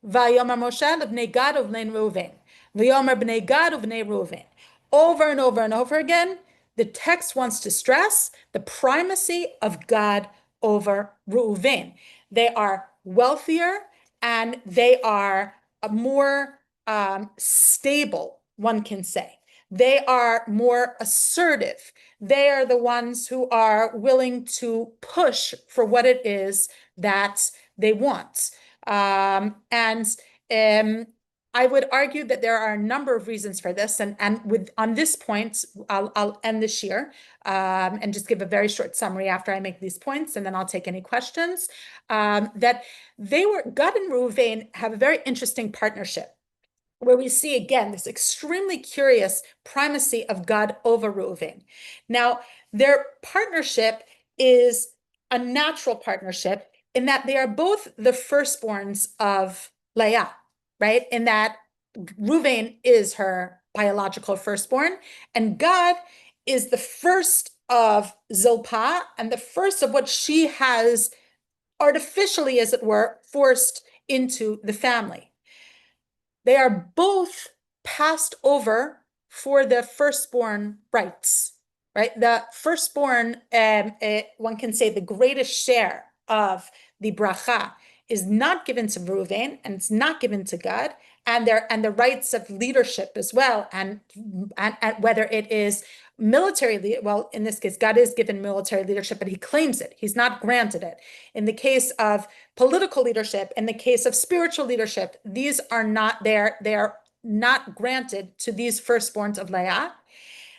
Vayomer Moshe bnei Gad uvnei Reuven, Vayomer bnei Gad uvnei Reuven. Over and over and over again, the text wants to stress the primacy of Gad over Reuven. They are wealthier and they are more stable, one can say. They are more assertive. They are the ones who are willing to push for what it is that they want. I would argue that there are a number of reasons for this, and on this point, I'll end this year and just give a very short summary after I make these points, and then I'll take any questions. That Gad and Reuven have a very interesting partnership, where we see again this extremely curious primacy of Gad over Reuven. Now, their partnership is a natural partnership in that they are both the firstborns of Leah, right? In that Reuven is her biological firstborn, and Gad is the first of Zilpah and the first of what she has artificially, as it were, forced into the family. They are both passed over for the firstborn rights, right? The firstborn, one can say the greatest share of the bracha is not given to Reuven and it's not given to Gad, and the rights of leadership as well, and whether it is military, well, in this case, Gad is given military leadership, but he claims it. He's not granted it. In the case of political leadership, in the case of spiritual leadership, these are not there. They are not granted to these firstborns of Leah.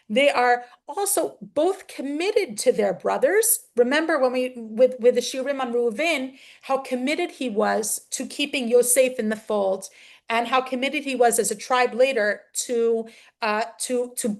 They are also both committed to their brothers. Remember when with the Shirim on Reuven, how committed he was to keeping Yosef in the fold, and how committed he was as a tribe later to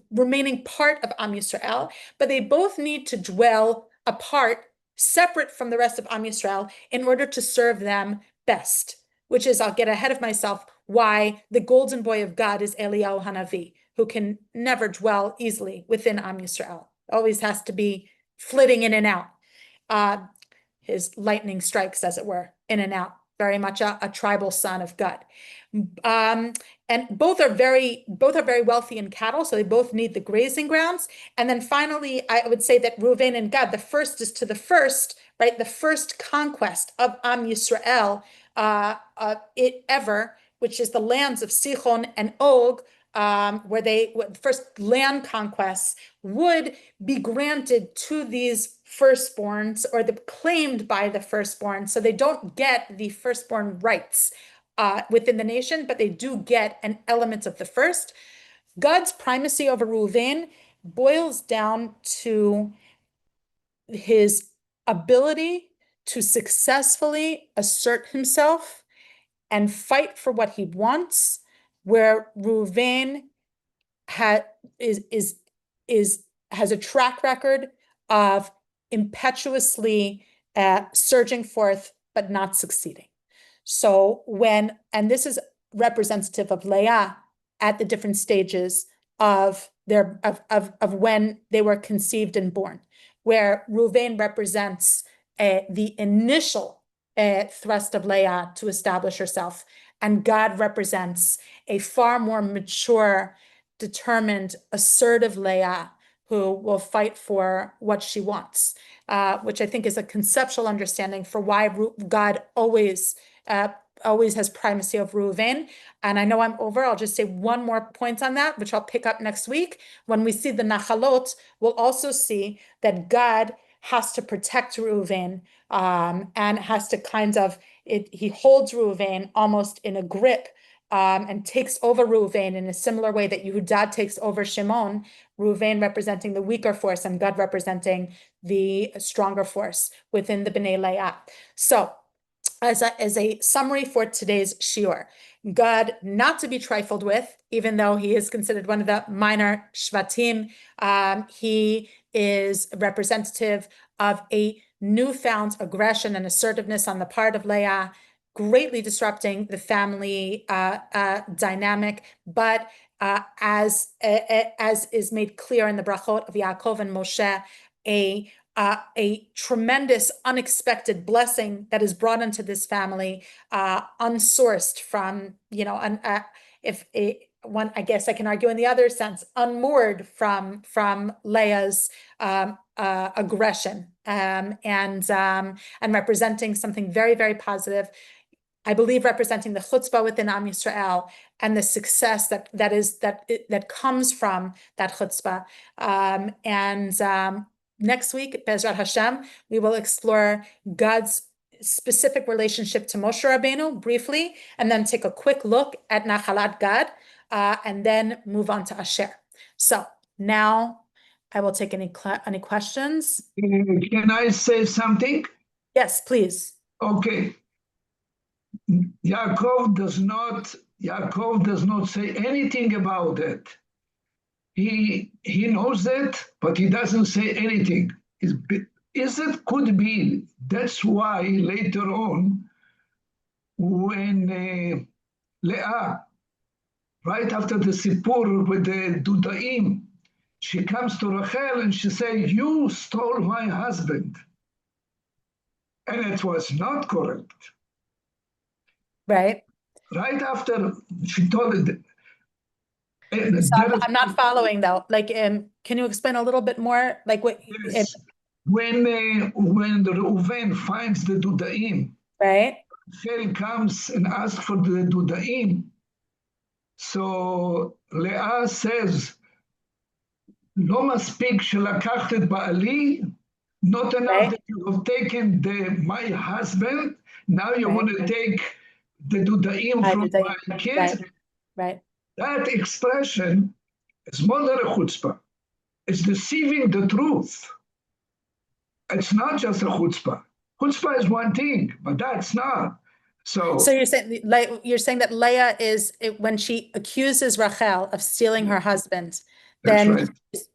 remaining part of Am Yisrael. But they both need to dwell apart, separate from the rest of Am Yisrael, in order to serve them best. Which is, I'll get ahead of myself, why the golden boy of God is Eliyahu Hanavi, who can never dwell easily within Am Yisrael. Always has to be flitting in and out. His lightning strikes, as it were, in and out. very much a tribal son of Gad. And both are very wealthy in cattle, so they both need the grazing grounds. And then finally, I would say that Reuven and Gad, the first is to the first, right? The first conquest of Am Yisrael it ever, which is the lands of Sichon and Og, where the first land conquests would be granted to these firstborns, or claimed by the firstborn. So they don't get the firstborn rights within the nation, but they do get an element of the first. God's primacy over Reuven boils down to his ability to successfully assert himself and fight for what he wants, where Reuven has a track record of impetuously surging forth but not succeeding. So and this is representative of Leah at the different stages of when they were conceived and born, where Reuven represents the initial thrust of Leah to establish herself, and Gad represents a far more mature, determined, assertive Leah who will fight for what she wants, which I think is a conceptual understanding for why God always has primacy of Reuven. And I know I'm over. I'll just say one more point on that, which I'll pick up next week. When we see the Nachalot, we'll also see that God has to protect Reuven, and has to he holds Reuven almost in a grip, and takes over Reuven in a similar way that Yehuda takes over Shimon, Reuven representing the weaker force and God representing the stronger force within the Bnei Leah. So as a summary for today's shiur, God not to be trifled with, even though he is considered one of the minor shvatim. He is representative of a newfound aggression and assertiveness on the part of Leah, greatly disrupting the family dynamic. But as is made clear in the brachot of Yaakov and Moshe, a tremendous, unexpected blessing that is brought into this family, unsourced from, I guess I can argue in the other sense, unmoored from Leah's aggression, and representing something very, very positive. I believe representing the chutzpah within Am Yisrael and the success that comes from that chutzpah. Next week, Bezrat Hashem, we will explore God's specific relationship to Moshe Rabbeinu briefly, and then take a quick look at Nachalat Gad, and then move on to Asher. So now I will take any questions. Can I say something? Yes, please. Okay. Yaakov does not say anything about it. He knows that, but he doesn't say anything. Could be that's why later on, when Leah, right after the Sipur with the Dudaim, she comes to Rachel and she says, "You stole my husband," and it was not correct. Right. Right after she told it. So I'm not following though. Like, can you explain a little bit more? Like what? Yes. When Reuven finds the Dudaim, Right. Rachel comes and asks for the Dudaim. So Leah says, "לא מספיק שלקחת את בעלי, not enough that you have taken my husband, now you want to take the Dudaim from my kids." Right. That expression is more than a chutzpah. It's deceiving the truth. It's not just a chutzpah. Chutzpah is one thing, but that's not. So you're saying that Leah is, when she accuses Rachel of stealing her husband, then right.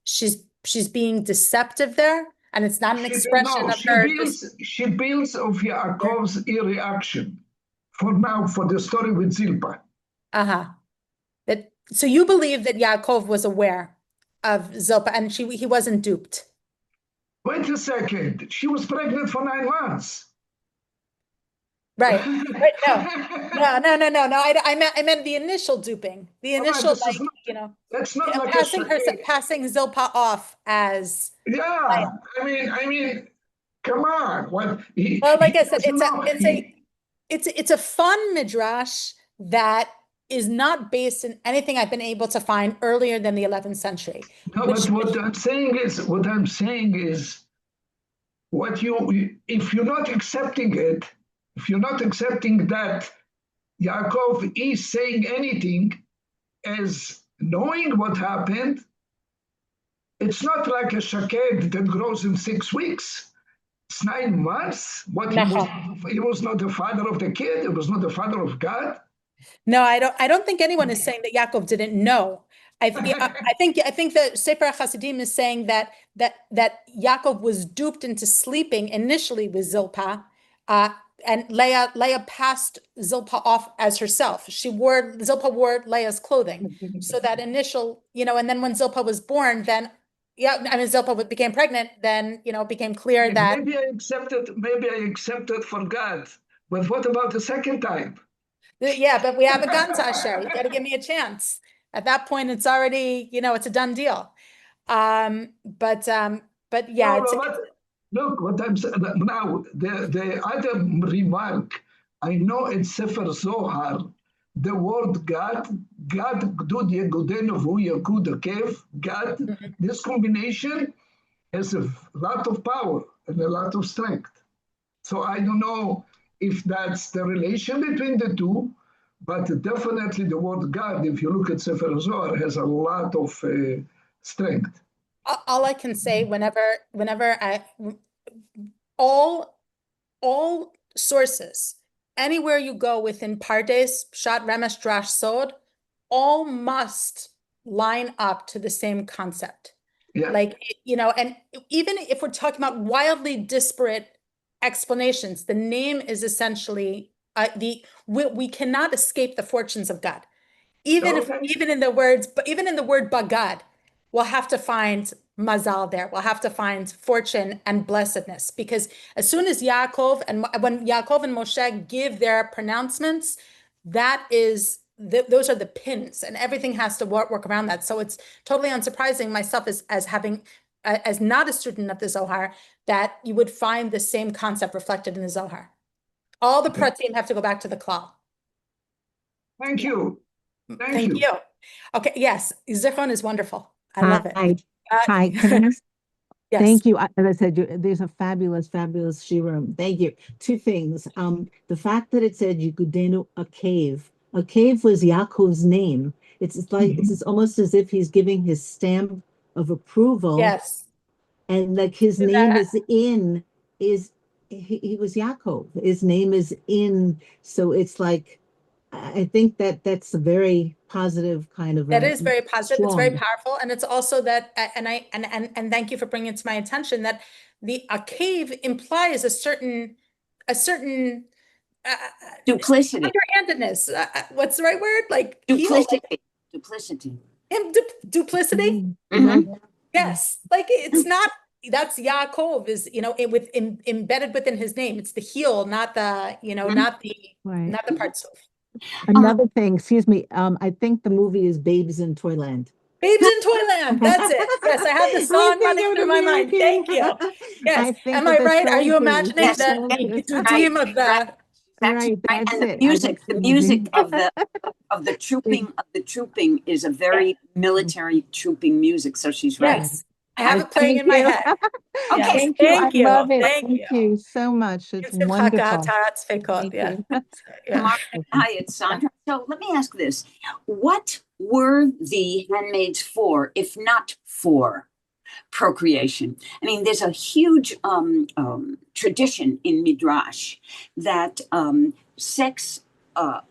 she's being deceptive there, and it's not an expression of her. She builds of Yaakov's reaction for the story with Zilpah. So you believe that Yaakov was aware of Zilpah and he wasn't duped? Wait a second. She was pregnant for 9 months. Right. Right. No. I meant the initial duping, the All right, initial, this is like, not, you know, that's not like a charade. passing Zilpah off as Yeah, Leah. I mean, come on. What Well, like he I said, doesn't know. it's a fun midrash that is not based in anything I've been able to find earlier than the 11th century, No, but what I'm saying is, what you, if you're not accepting it, if you're not accepting that Yaakov is saying anything as knowing what happened, it's not like a shaked that grows in 6 weeks. It's 9 months. What Nachon. he was not the father of the kid. He was not the father of God. No, I don't think anyone is saying that Yaakov didn't know. I think that Sefer Hasidim is saying that Yaakov was duped into sleeping initially with Zilpah, uh, and Leah passed Zilpah off as herself. Zilpah wore Leah's clothing. So that initial, and then when Zilpah was born, then Zilpah became pregnant, then it became clear that Maybe I accepted for God. But what about the second time? yeah, but we have a gun, Tasher. You got to give me a chance. At that point, it's already, it's a done deal. But yeah, No, no, look, what I'm saying now, the other remark, I know in Sefer Zohar, the word God, Gdud Yegudenu Vu Yegud Akev, God, this combination has a lot of power and a lot of strength. So I don't know if that's the relation between the two, but definitely the word God, if you look at Sefer Zohar, has a lot of strength. all I can say whenever all all sources, anywhere you go within Pardes, Pshat, Remesh, Drash, Sod, all must line up to the same concept. Yeah. Like, and even if we're talking about wildly disparate explanations, the name is essentially we cannot escape the fortunes of God. Okay. Even in the words, but even in the word bagad, we'll have to find mazal there. We'll have to find fortune and blessedness, because as soon as when Yaakov and Moshe give their pronouncements, those are the pins, and everything has to work around that. So it's totally unsurprising myself as not a student of the Zohar, that you would find the same concept reflected in the Zohar. All the pratim have to go back to the klal. Thank you. Thank You. you. Okay, yes, Zichron is wonderful. I love it. Hi, can I ask? Yes. Thank you. As I said, there's a fabulous shirim. Thank you. Two things. The fact that it said Yekudenu a cave. A cave was Yaakov's name. It's like it's almost as if he's giving his stamp of approval. Yes. And like his name he was Yaakov. His name is in. So it's like I think that's a very positive kind of That is very positive. It's very strong. powerful, and it's also that, and thank you for bringing it to my attention, that a cave implies a certain duplicity. underhandedness. What's the right word? Like Duplicity. Heel, Duplicity. duplicity. Mm-hmm. Yes, like it's not. That's Yaakov is embedded within his name. It's the heel, not the not the parts of. Another thing, excuse me, I think the movie is Babes in Toyland. Babes in Toyland. That's it. Yes, I have the song running through my mind. Thank you. Yes. Am I right? Are you imagining the Gedudim of the Right, that's and it. The music of the trooping is a very military trooping music. So she's right. Yes, I have it playing in my head. Okay, thank you. I love it. Thank you so much. It's wonderful. Yeah. Tamar, hi, it's Sandra. So let me ask this: what were the handmaids for, if not for procreation? I mean, there's a huge tradition in Midrash that sex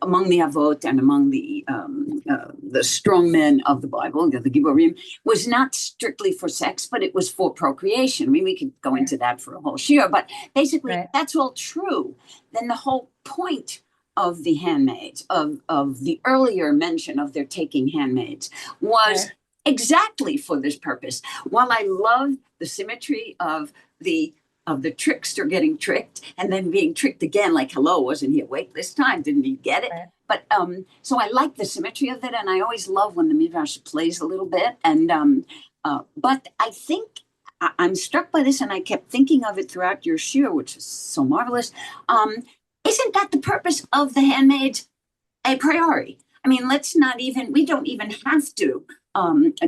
among the Avot and among the strong men of the Bible, the Giborim, was not strictly for sex, but it was for procreation. I mean, we could go into that for a whole year, but basically, that's all true. Then the whole point of the handmaids, of the earlier mention of their taking handmaids, was exactly for this purpose. While I love the symmetry of the of the trickster getting tricked and then being tricked again, like, hello, wasn't he awake this time? Didn't he get it? Right. But so I like the symmetry of it, and I always love when the Midrash plays a little bit. And but I think I'm struck by this, and I kept thinking of it throughout your shiur, which is so marvelous. Isn't that the purpose of the handmaids a priori? I mean, we don't even have to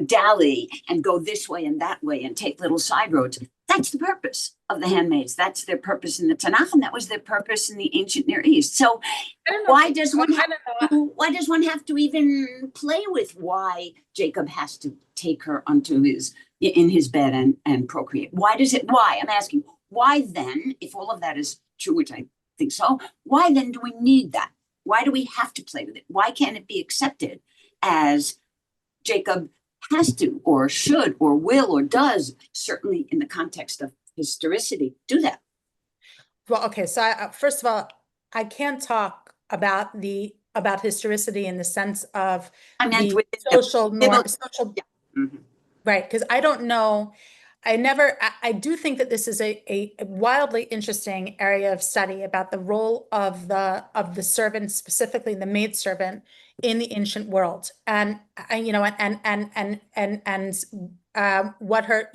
dally and go this way and that way and take little side roads. That's the purpose of the handmaids. That's their purpose in the Tanakh, and that was their purpose in the ancient Near East. So why does one have to even play with why Jacob has to take her in his bed and procreate? Why? I'm asking, why then, if all of that is true, which I think so, why then do we need that? Why do we have to play with it? Why can't it be accepted as Jacob has to, or should, or will, or does, certainly in the context of historicity, do that? Well, okay, so first of all, I can't talk about historicity in the sense of the social norm, right? Because I don't know. I do think that this is a wildly interesting area of study about the role of the servant, specifically the maidservant, in the ancient world, and what her,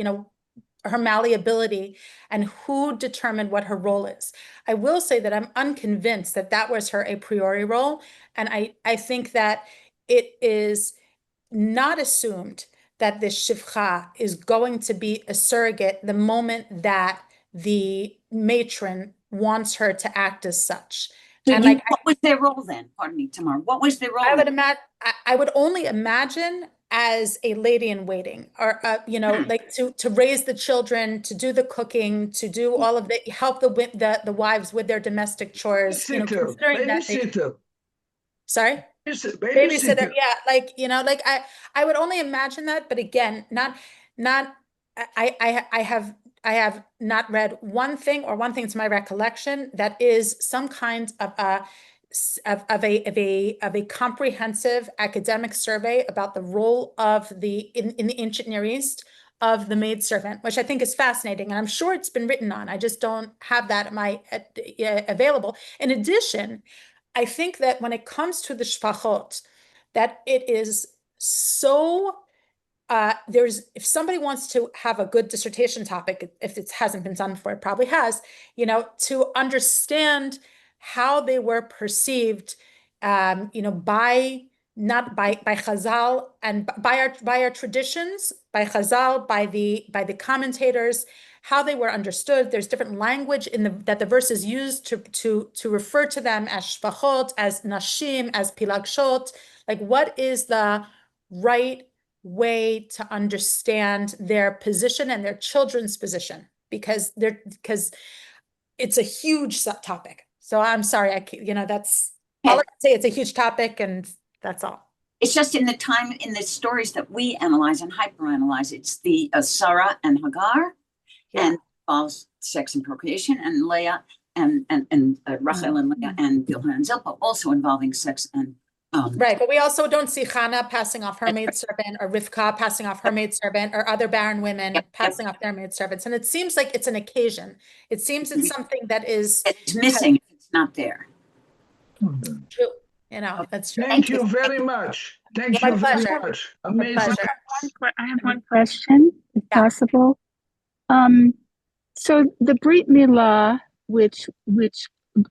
her malleability and who determined what her role is. I will say that I'm unconvinced that that was her a priori role, and I think that it is not assumed that this shivcha is going to be a surrogate the moment that the matron wants her to act as such. So what was their role then? Pardon me, Tamar. What was their role? I would only imagine as a lady in waiting, or like to raise the children, to do the cooking, to do all of help the wives with their domestic chores. Babysitter. Sorry. Babysitter, yeah, I would only imagine that, but again, I have not read one thing to my recollection that is some kind of a comprehensive academic survey about the role of in the ancient Near East of the maidservant, which I think is fascinating, and I'm sure it's been written on. I just don't have that available. In addition, I think that when it comes to the shpachot, that it is so, if somebody wants to have a good dissertation topic, if it hasn't been done before, it probably has, to understand how they were perceived, not by Chazal and by our traditions, by Chazal, by the commentators, how they were understood. There's different language that the verses used to refer to them as shpachot, as nashim, as pilagshot. Like, what is the right way to understand their position and their children's position? Because it's a huge topic. So I'm sorry, that's all I can say. It's a huge topic, and that's all. It's just in the stories that we analyze and hyperanalyze, it's the Sarah and Hagar, and involves sex and procreation, and Leah and Rachel and Leah and Bilhah and Zilpah also involving sex and right, but we also don't see Hannah passing off her maidservant, or Rivka passing off her maidservant, or other barren women passing off their maidservants. And it seems like it's an occasion. It seems it's something that is it's missing if it's not there. True. That's true. Thank you very much. Thank you very much. Amazing. I have one question, if possible. So the Brit Milah, which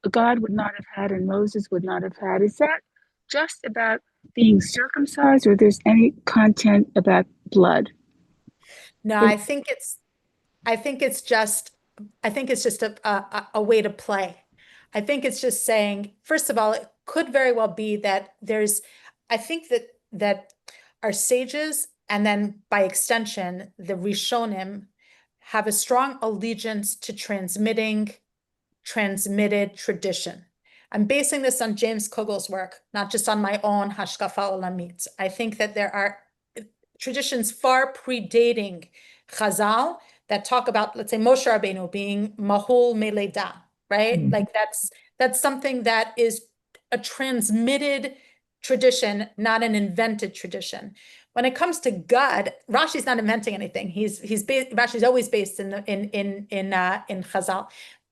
God would not have had and Moses would not have had, is that just about being circumcised, or there's any content about blood? No, I think it's just a way to play. I think it's just saying, first of all, it could very well be that I think that our sages, and then by extension, the Rishonim, have a strong allegiance to transmitted tradition. I'm basing this on James Kugel's work, not just on my own hashkafa olamit. I think that there are traditions far predating Chazal that talk about, let's say, Moshe Rabbeinu being mahul meleda, right? Mm-hmm. Like that's something that is a transmitted tradition, not an invented tradition. When it comes to Gad, Rashi's not inventing anything. Rashi's always based in Chazal,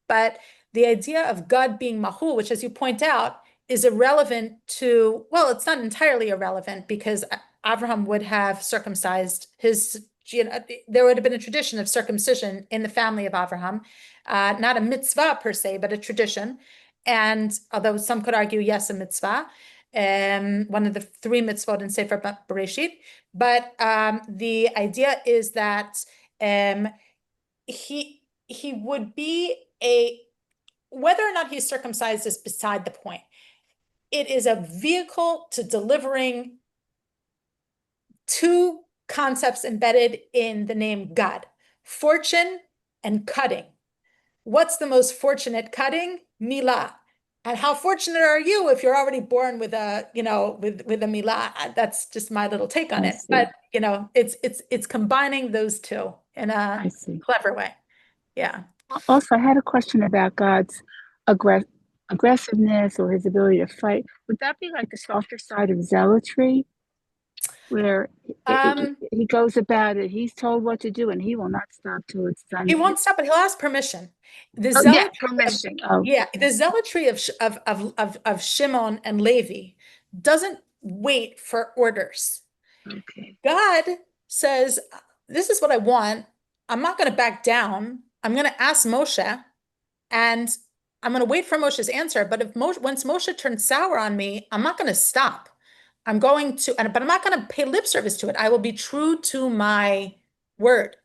but the idea of Gad being Mahu, which, as you point out, is irrelevant to, well, it's not entirely irrelevant because Abraham would have circumcised his, there would have been a tradition of circumcision in the family of Abraham, not a mitzvah per se, but a tradition. And although some could argue, yes, a mitzvah, one of the 3 mitzvot in Sefer Bereshit, but the idea is that he would be whether or not he's circumcised is beside the point. It is a vehicle to delivering 2 concepts embedded in the name God: fortune and cutting. What's the most fortunate cutting? Milah. And how fortunate are you if you're already born with a, with a milah? That's just my little take on it. But it's combining those 2 in a clever way. Yeah. Also, I had a question about God's aggressiveness or his ability to fight. Would that be like the softer side of zealotry, where he goes about it, he's told what to do, and he will not stop till it's done? He won't stop, but he'll ask permission. The zealotry of Shimon and Levi doesn't wait for orders. Okay. God says, "This is what I want. I'm not going to back down. I'm going to ask Moshe, and I'm going to wait for Moshe's answer. But if once Moshe turns sour on me, I'm not going to stop. I'm going to, but I'm not going to pay lip service to it. I will be true to my word.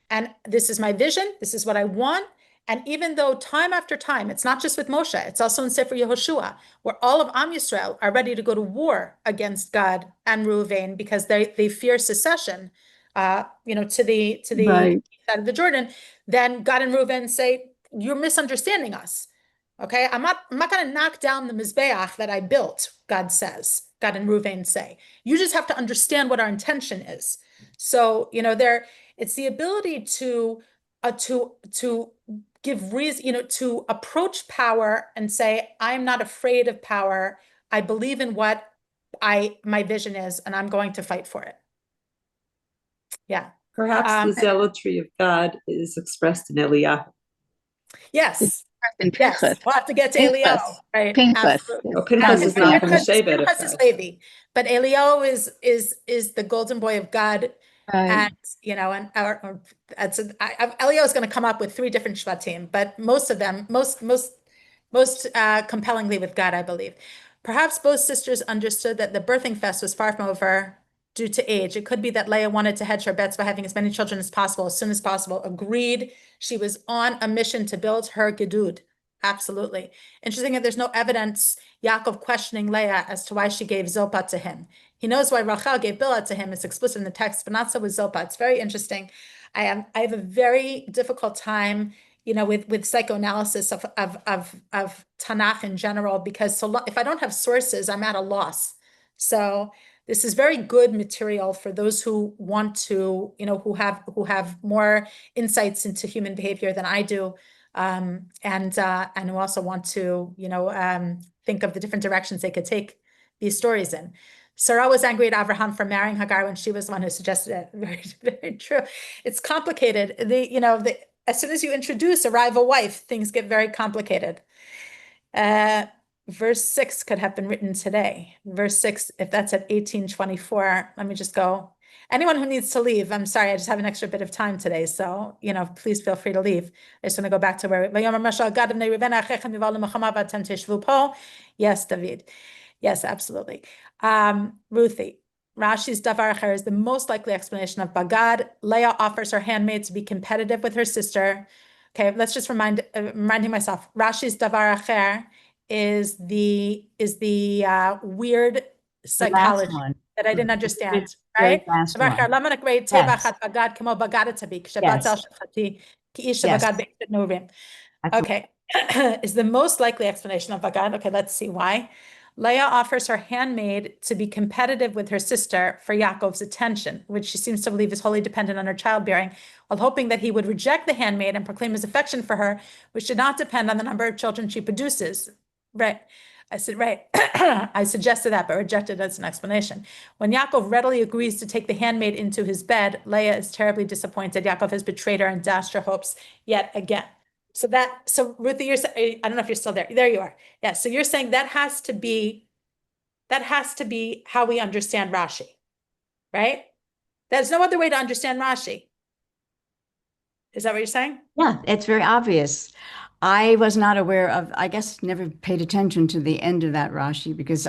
And this is my vision. This is what I want." And even though time after time, it's not just with Moshe, it's also in Sefer Yehoshua, where all of Am Yisrael are ready to go to war against Gad and Reuven because they fear secession, to the Right. side of the Jordan. Then Gad and Reuven say, "You're misunderstanding us." Okay, I'm not going to knock down the Mizbeach that I built, God says. God and Reuven say. You just have to understand what our intention is. So, it's the ability to give reason, to approach power and say, "I'm not afraid of power. I believe in what my vision is, and I'm going to fight for it." Yeah. Perhaps the zealotry of God is expressed in Eliyahu. Yes. And Yes, Pinchas. we'll have to get to Eliyahu, right? Pinchas. Oh, Pinchas is not from Shevet. Pinchas is Levi, but Eliyahu is the golden boy of God, and Eliyahu is going to come up with 3 different shvatim, but most of them, most compellingly with God, I believe. Perhaps both sisters understood that the birthing fest was far from over due to age. It could be that Leah wanted to hedge her bets by having as many children as possible, as soon as possible. Agreed. She was on a mission to build her gedud. Absolutely. Interesting that there's no evidence, Yaakov questioning Leah as to why she gave Zilpah to him. He knows why Rachel gave Bilhah to him. It's explicit in the text, but not so with Zilpah. It's very interesting. I have a very difficult time, with psychoanalysis of Tanakh in general, because if I don't have sources, I'm at a loss. So this is very good material for those who want to, who have more insights into human behavior than I do, and who also want to, think of the different directions they could take these stories in. Sarah was angry at Abraham for marrying Hagar when she was the one who suggested it. Very, very true. It's complicated. As soon as you introduce a rival wife, things get very complicated. Verse 6 could have been written today. Verse 6, if that's at 1824, let me just go. Anyone who needs to leave, I'm sorry, I just have an extra bit of time today, so, please feel free to leave. I just want to go back to where, yes, David. Yes, absolutely. Ruthie, Rashi's davar acher is the most likely explanation of Bagad. Leah offers her handmaid to be competitive with her sister. Okay, let's just reminding myself. Rashi's davar acher is the weird psychology that I didn't understand, right? Okay, is the most likely explanation of Bagad. Okay, let's see why. Leah offers her handmaid to be competitive with her sister for Yaakov's attention, which she seems to believe is wholly dependent on her childbearing, while hoping that he would reject the handmaid and proclaim his affection for her, which did not depend on the number of children she produces. Right. I said, right. I suggested that, but rejected as an explanation. When Yaakov readily agrees to take the handmaid into his bed, Leah is terribly disappointed. Yaakov has betrayed her and dashed her hopes yet again. So Ruthie, I don't know if you're still there. There you are. Yeah. So you're saying that has to be how we understand Rashi, right? There's no other way to understand Rashi. Is that what you're saying? Yeah, it's very obvious. I was not aware of, I guess, never paid attention to the end of that Rashi because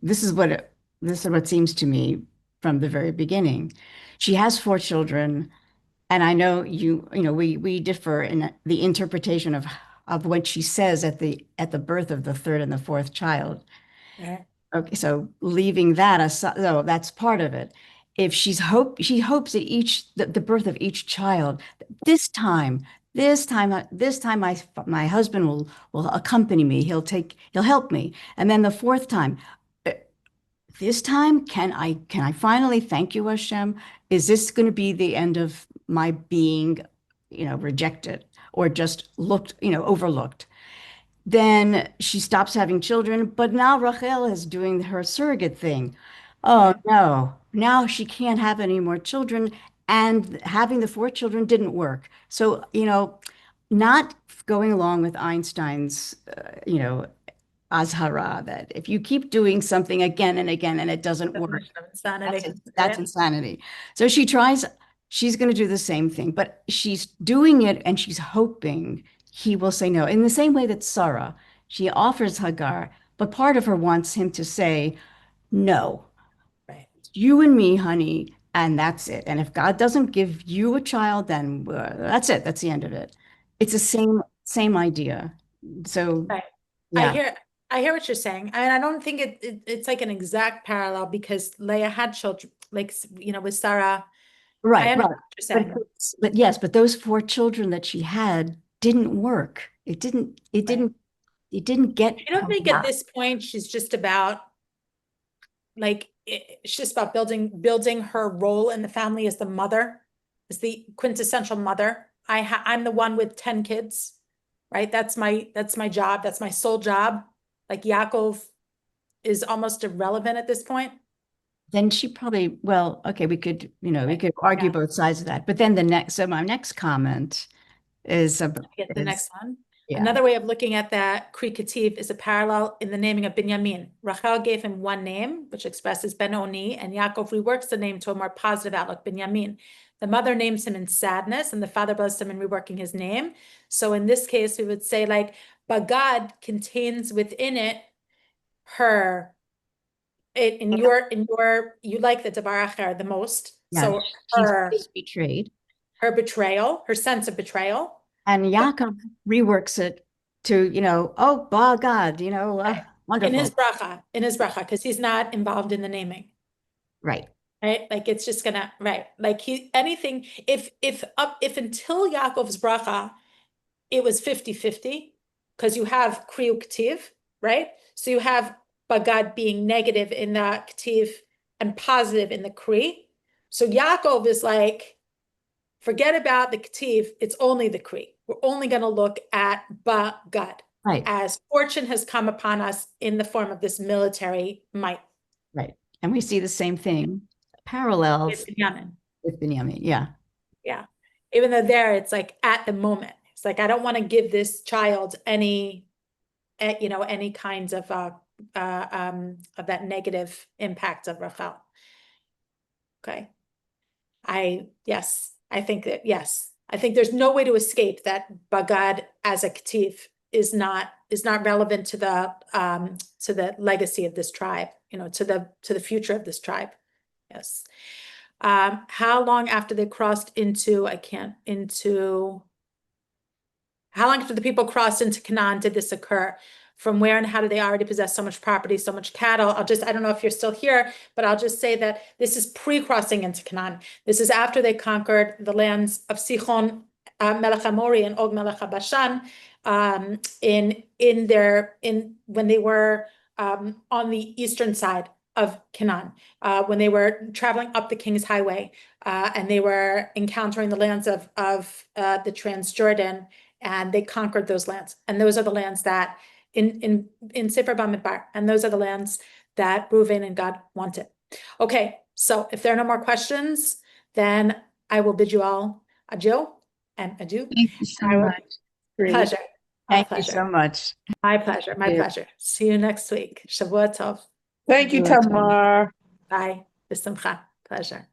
this is what seems to me from the very beginning. She has 4 children, and I know we differ in the interpretation of what she says at the birth of the third and the fourth child. Yeah. Okay, so leaving that aside, so that's part of it. If she hopes that the birth of each child, this time, my husband will accompany me. He'll help me. And then the fourth time, uh, this time, can I finally thank you, Hashem? Is this going to be the end of my being, rejected or just overlooked? Then she stops having children, but now Rachel is doing her surrogate thing. Oh no, now she can't have any more children, and having the 4 children didn't work. So, not going along with Einstein's, Azhara, that if you keep doing something again and again and it doesn't work, that's insanity. So she's going to do the same thing, but she's doing it and she's hoping he will say no. In the same way that Sarah, she offers Hagar, but part of her wants him to say, no, Right. you and me, honey, and that's it. And if God doesn't give you a child, then that's it. That's the end of it. It's the same idea. So, Right. yeah. I hear what you're saying. I mean, I don't think it's like an exact parallel because Leah had children, like, with Sarah. Right, I right. understand what you're saying. But yes, but those 4 children that she had didn't work. It didn't get I don't think at this point she's just about it's just about building her role in the family as the mother, as the quintessential mother. I'm the one with 10 kids, right? That's my job. That's my sole job. Like Yaakov is almost irrelevant at this point. Then she probably, well, okay, we could argue both sides of that. But then my next comment is Get the next one. Yeah. Another way of looking at that Kri Ketiv is a parallel in the naming of Binyamin. Rachel gave him one name, which expresses Ben Oni, and Yaakov reworks the name to a more positive outlook, Binyamin. The mother names him in sadness, and the father blessed him in reworking his name. So in this case, we would say Bagad contains within it her. You like the Davar Acher the most. Yeah, So she's betrayed. Her betrayal, her sense of betrayal. And Yaakov reworks it to, oh, God, wonderful. In his bracha, because he's not involved in the naming. Right. Right. Like it's just gonna, right. Like if until Yaakov's bracha, it was 50-50, because you have Kriu Ktiv, right? So you have Bagad being negative in the Ktiv and positive in the Kri. So Yaakov is like, forget about the Ktiv, it's only the Kri. We're only going to look at Bagad. Right. As fortune has come upon us in the form of this military might. Right. And we see the same thing, parallels with Binyamin. Yeah. Yeah. Even though there it's like at the moment, it's like, I don't want to give this child any kinds of that negative impact of Rachel. Okay. I think there's no way to escape that Bagad as a Ketiv is not relevant to the legacy of this tribe, to the future of this tribe. Yes. How long after they crossed how long after the people crossed into Canaan did this occur? From where and how do they already possess so much property, so much cattle? I don't know if you're still here, but I'll just say that this is pre-crossing into Canaan. This is after they conquered the lands of Sichon, Melech Amori, and Og Melech Bashan, when they were on the eastern side of Canaan, when they were traveling up the King's Highway, and they were encountering the lands of the Transjordan, and they conquered those lands. And those are the lands that in Sefer Bamidbar, and those are the lands that Reuven and Gad wanted. Okay, so if there are no more questions, then I will bid you all adieu and adieu. Thank you so I will- much. Great. Pleasure. My Thank you pleasure. so much. My pleasure. My Yeah. pleasure. See you next week. Shavua tov. Thank you, You're welcome. Tamar. Bye. B'simcha. Pleasure.